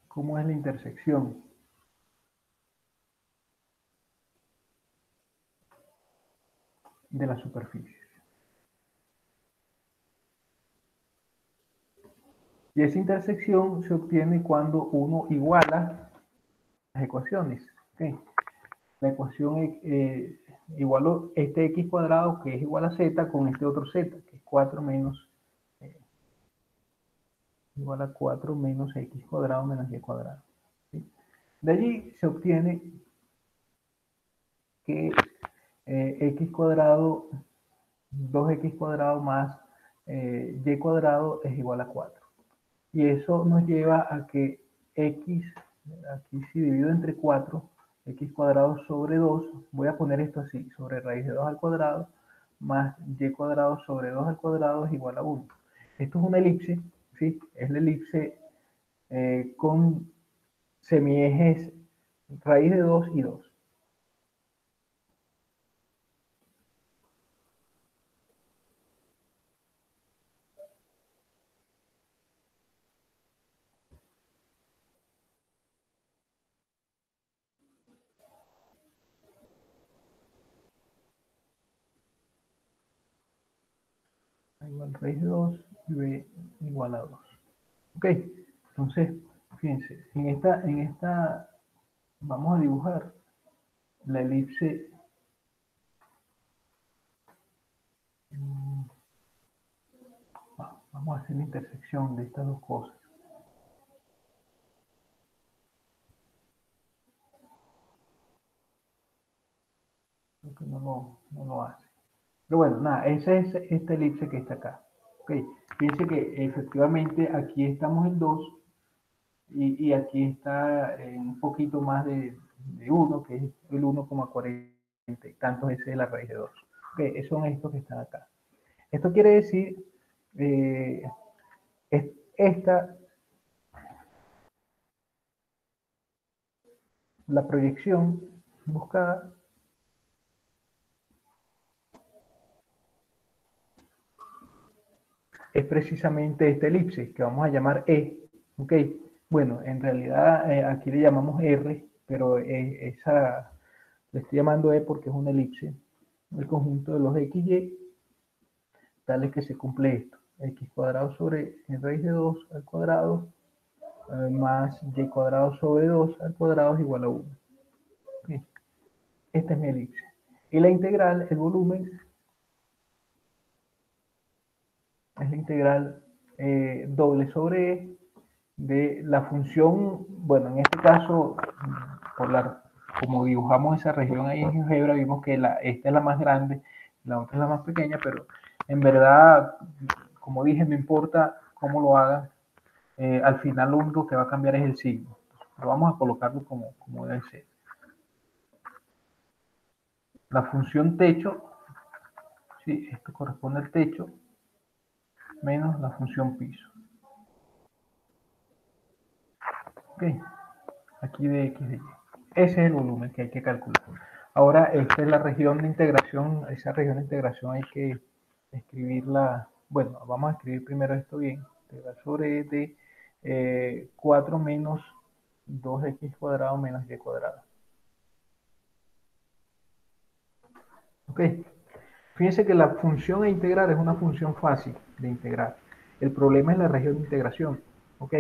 cómo es la intersección de las superficies. Y esa intersección se obtiene cuando uno iguala las ecuaciones. ¿Okay? La ecuaón igualo este x cuadrado, que es igual a z, con este otro z, que es 4 menos, igual a 4 menos x cuadrado menos y cuadrado. ¿Sí? De allí se obtiene que x cuadrado, 2x cuadrado más y cuadrado es igual a 4. Y eso nos lleva a que x, aquí si divido entre 4, x cuadrado sobre 2, voy a poner esto así, sobre raíz de 2 al cuadrado, más y cuadrado sobre 2 al cuadrado es igual a 1. Esto es una elipse, ¿sí? Es la elipse con semiejes raíz de 2 y 2. Igual a raíz de 2 y b igual a 2. Ok, entonces, fíjense, en esta vamos a dibujar la elipse. Vamos a hacer la intersección de estas dos cosas. Creo que no lo hace. Pero bueno, nada, esa es esta elipse que está acá. Ok, fíjense que efectivamente aquí estamos en 2 y aquí está un poquito más de 1, que es el 1,40 y tantos, ese es la raíz de 2. Ok, son estos que están acá. Esto quiere decir, eh, esta, la proyección buscada es precisamente esta elipse, que vamos a llamar E. ¿Ok? Bueno, en realidad aquí le llamamos R, pero esa le estoy llamando E porque es una elipse. El conjunto de los XY, tales que se cumple esto. X cuadrado sobre raíz de 2 al cuadrado, más Y cuadrado sobre 2 al cuadrado es igual a 1. ¿Okay? Esta es mi elipse. Y la integral, el volumen, es la integral doble sobre E de la función, bueno, en este caso, como dibujamos esa región ahí en GeoGebra, vimos que esta es la más grande, la otra es la más pequeña, pero en verdad, como dije, no importa cómo lo hagan, al final lo único que va a cambiar es el signo. Pero vamos a colocarlo como debe ser. La función techo, sí, esto corresponde al techo, menos la función piso. Ok, aquí de X de Y. Ese es el volumen que hay que calcular. Ahora, esta es la región de integración. Esa región de integración hay que escribirla. Bueno, vamos a escribir primero esto bien. Integral sobre de 4 menos 2x cuadrado menos y cuadrado. Ok. Fíjense que la función a integrar es una función fácil de integrar. El problema es la región de integración. Ok.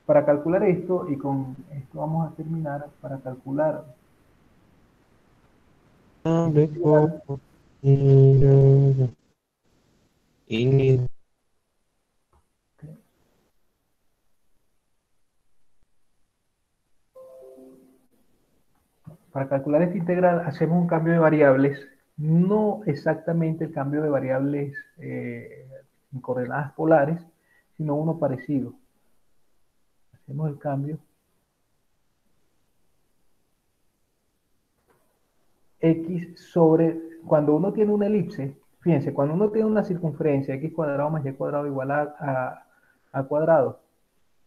Para calcular esto, y con esto vamos a terminar, para calcular Ini Para calcular esta integral hacemos un cambio de variables No exactamente el cambio de variables en coordenadas polares, sino uno parecido. Hacemos el cambio. X sobre, cuando uno tiene una elipse, fíjense, cuando uno tiene una circunferencia, x cuadrado más y cuadrado igual a cuadrado,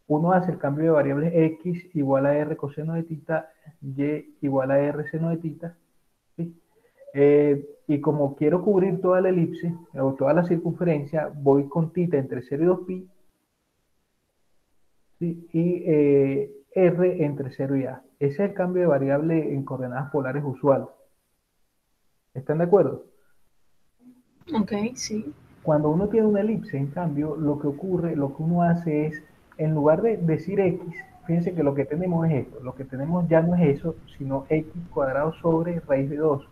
uno hace el cambio de variables x igual a r coseno de tita, y igual a r seno de tita, ¿sí? Y como quiero cubrir toda la elipse, o toda la circunferencia, voy con tita entre 0 y 2pi, ¿sí? Y r entre 0 y a. Ese es el cambio de variable en coordenadas polares usual. ¿Están de acuerdo? Ok, sí. Cuando uno tiene una elipse, en cambio, lo que ocurre, lo que uno hace es, en lugar de decir x, fíjense que lo que tenemos es esto, lo que tenemos ya no es eso, sino x cuadrado sobre raíz de 2,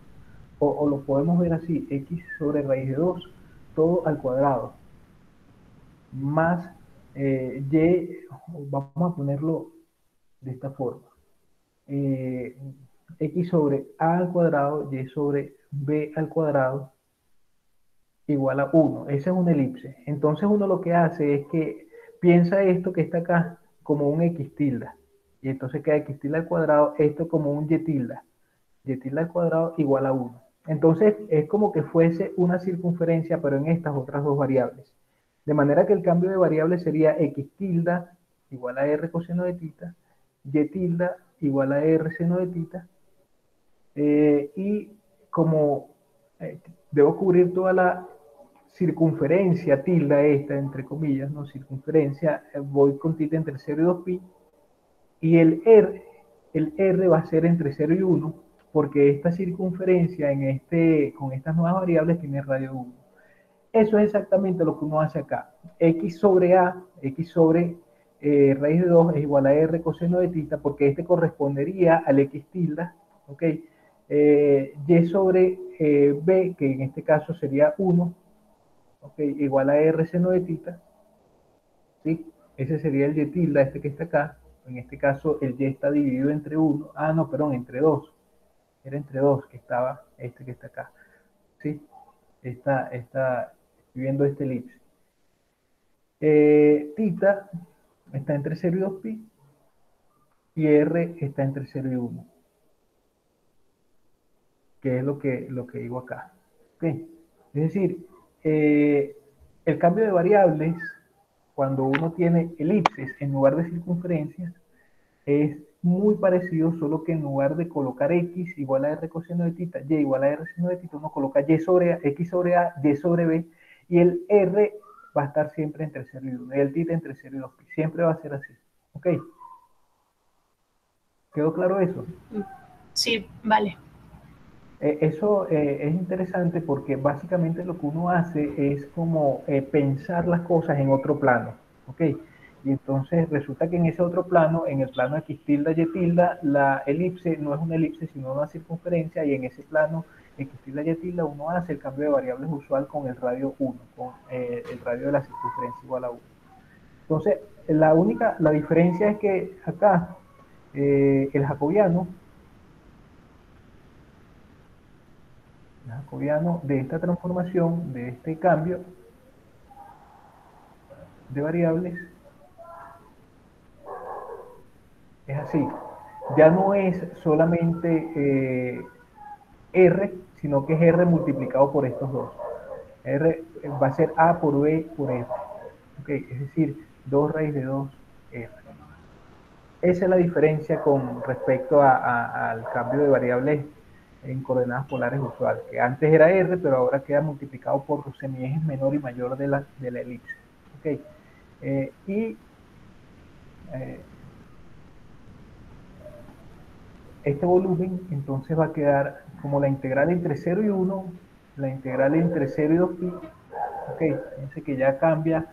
o lo podemos ver así, x sobre raíz de 2, todo al cuadrado, más y, vamos a ponerlo de esta forma, eh, x sobre a al cuadrado, y sobre b al cuadrado, igual a 1. Esa es una elipse. Entonces uno lo que hace es que piensa esto que está acá como un x tilde. Y entonces queda x tilde al cuadrado, esto como un y tilde. Y tilde al cuadrado igual a 1. Entonces es como que fuese una circunferencia, pero en estas otras dos variables. De manera que el cambio de variable sería x tilde igual a r coseno de tita, y tilde igual a r seno de tita. Y como debo cubrir toda la circunferencia, tilde esta, entre comillas, ¿no? Circunferencia, voy con tilde entre 0 y 2pi, y el R va a ser entre 0 y 1, porque esta circunferencia con estas nuevas variables tiene radio 1. Eso es exactamente lo que uno hace acá. X sobre A, X sobre raíz de 2 es igual a R coseno de tita, porque este correspondería al X tilde, ¿ok? Y sobre B, que en este caso sería 1, ¿ok? Igual a R seno de tita, ¿sí? Ese sería el Y tilde, este que está acá. En este caso el Y está dividido entre 1, no, perdón, entre 2. Era entre 2 que estaba este que está acá, ¿sí? Estoy viendo este elipse. Tita está entre 0 y 2pi, y R está entre 0 y 1, que es lo que digo acá. ¿Okay? Es decir, el cambio de variables, cuando uno tiene elipses en lugar de circunferencias, es muy parecido, solo que en lugar de colocar x igual a r coseno de tita, y igual a r seno de tita, uno coloca y sobre a, x sobre a, y sobre b, y el r va a estar siempre entre 0 y 1, y el tita entre 0 y 2pi, siempre va a ser así. ¿Ok? ¿Quedó claro eso? Sí, vale. Eso es interesante porque básicamente lo que uno hace es como pensar las cosas en otro plano, ¿ok? Y entonces resulta que en ese otro plano, en el plano x tilde y tilde, la elipse no es una elipse sino una circunferencia, y en ese plano x tilde y tilde uno hace el cambio de variables usual con el radio 1, con el radio de la circunferencia igual a 1. Entonces, la diferencia es que acá el jacobiano de esta transformación, de este cambio de variables, es así. Ya no es solamente R, sino que es R multiplicado por estos dos. R va a ser A por B por R. Okay, es decir, 2 raíz de 2 R. Esa es la diferencia con respecto al cambio de variables en coordenadas polares usual, que antes era R, pero ahora queda multiplicado por los semiejes menor y mayor de la elipse. Okay. Y este volumen entonces va a quedar como la integral entre 0 y 1, la integral entre 0 y 2pi. Ok, fíjense que ya cambia,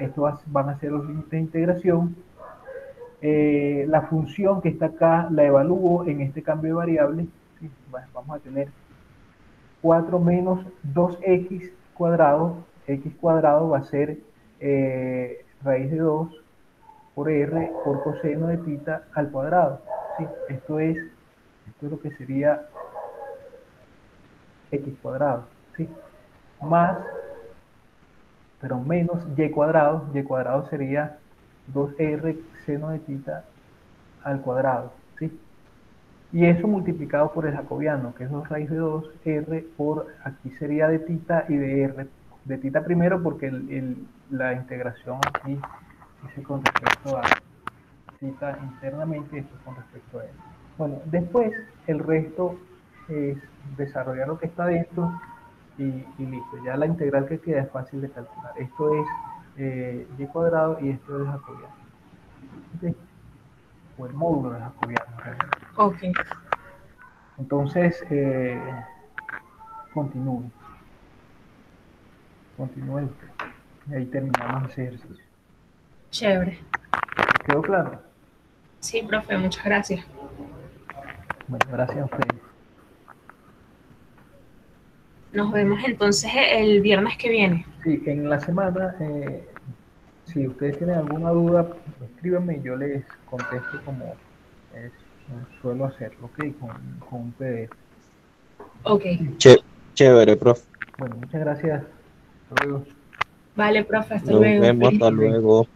estos van a ser los límites de integración. La función que está acá la evalúo en este cambio de variable. ¿Sí? Vamos a tener 4 menos 2x cuadrado. X cuadrado va a ser raíz de 2 por r por coseno de tita al cuadrado. ¿Sí? Esto es lo que sería x cuadrado, ¿sí? Más, pero menos y cuadrado sería 2r seno de tita al cuadrado, ¿sí? Y eso multiplicado por el jacobiano, que es 2 raíz de 2, r por, aquí sería de tita y de r, de tita primero porque la integración aquí dice con respecto a tita internamente y esto con respecto a r. Bueno, después el resto es desarrollar lo que está dentro y listo. Ya la integral que queda es fácil de calcular. Esto es y cuadrado y esto es jacobiano. ¿Ok? O el módulo de jacobiano realmente. Ok. Entonces, continúe. Continúe usted. Y ahí terminamos ese ejercicio. Chévere. ¿Quedó claro? Sí, profe, muchas gracias. Bueno, gracias a ustedes. Nos vemos entonces el viernes que viene. Sí, en la semana, si ustedes tienen alguna duda, escríbanme y yo les contesto como eh, suelo hacerlo, ¿ok? Con un PDF. Ok. Chévere, profe. Bueno, muchas gracias. Hasta luego. Vale, profe, hasta Nos luego. vemos, Feliz hasta Ok. luego.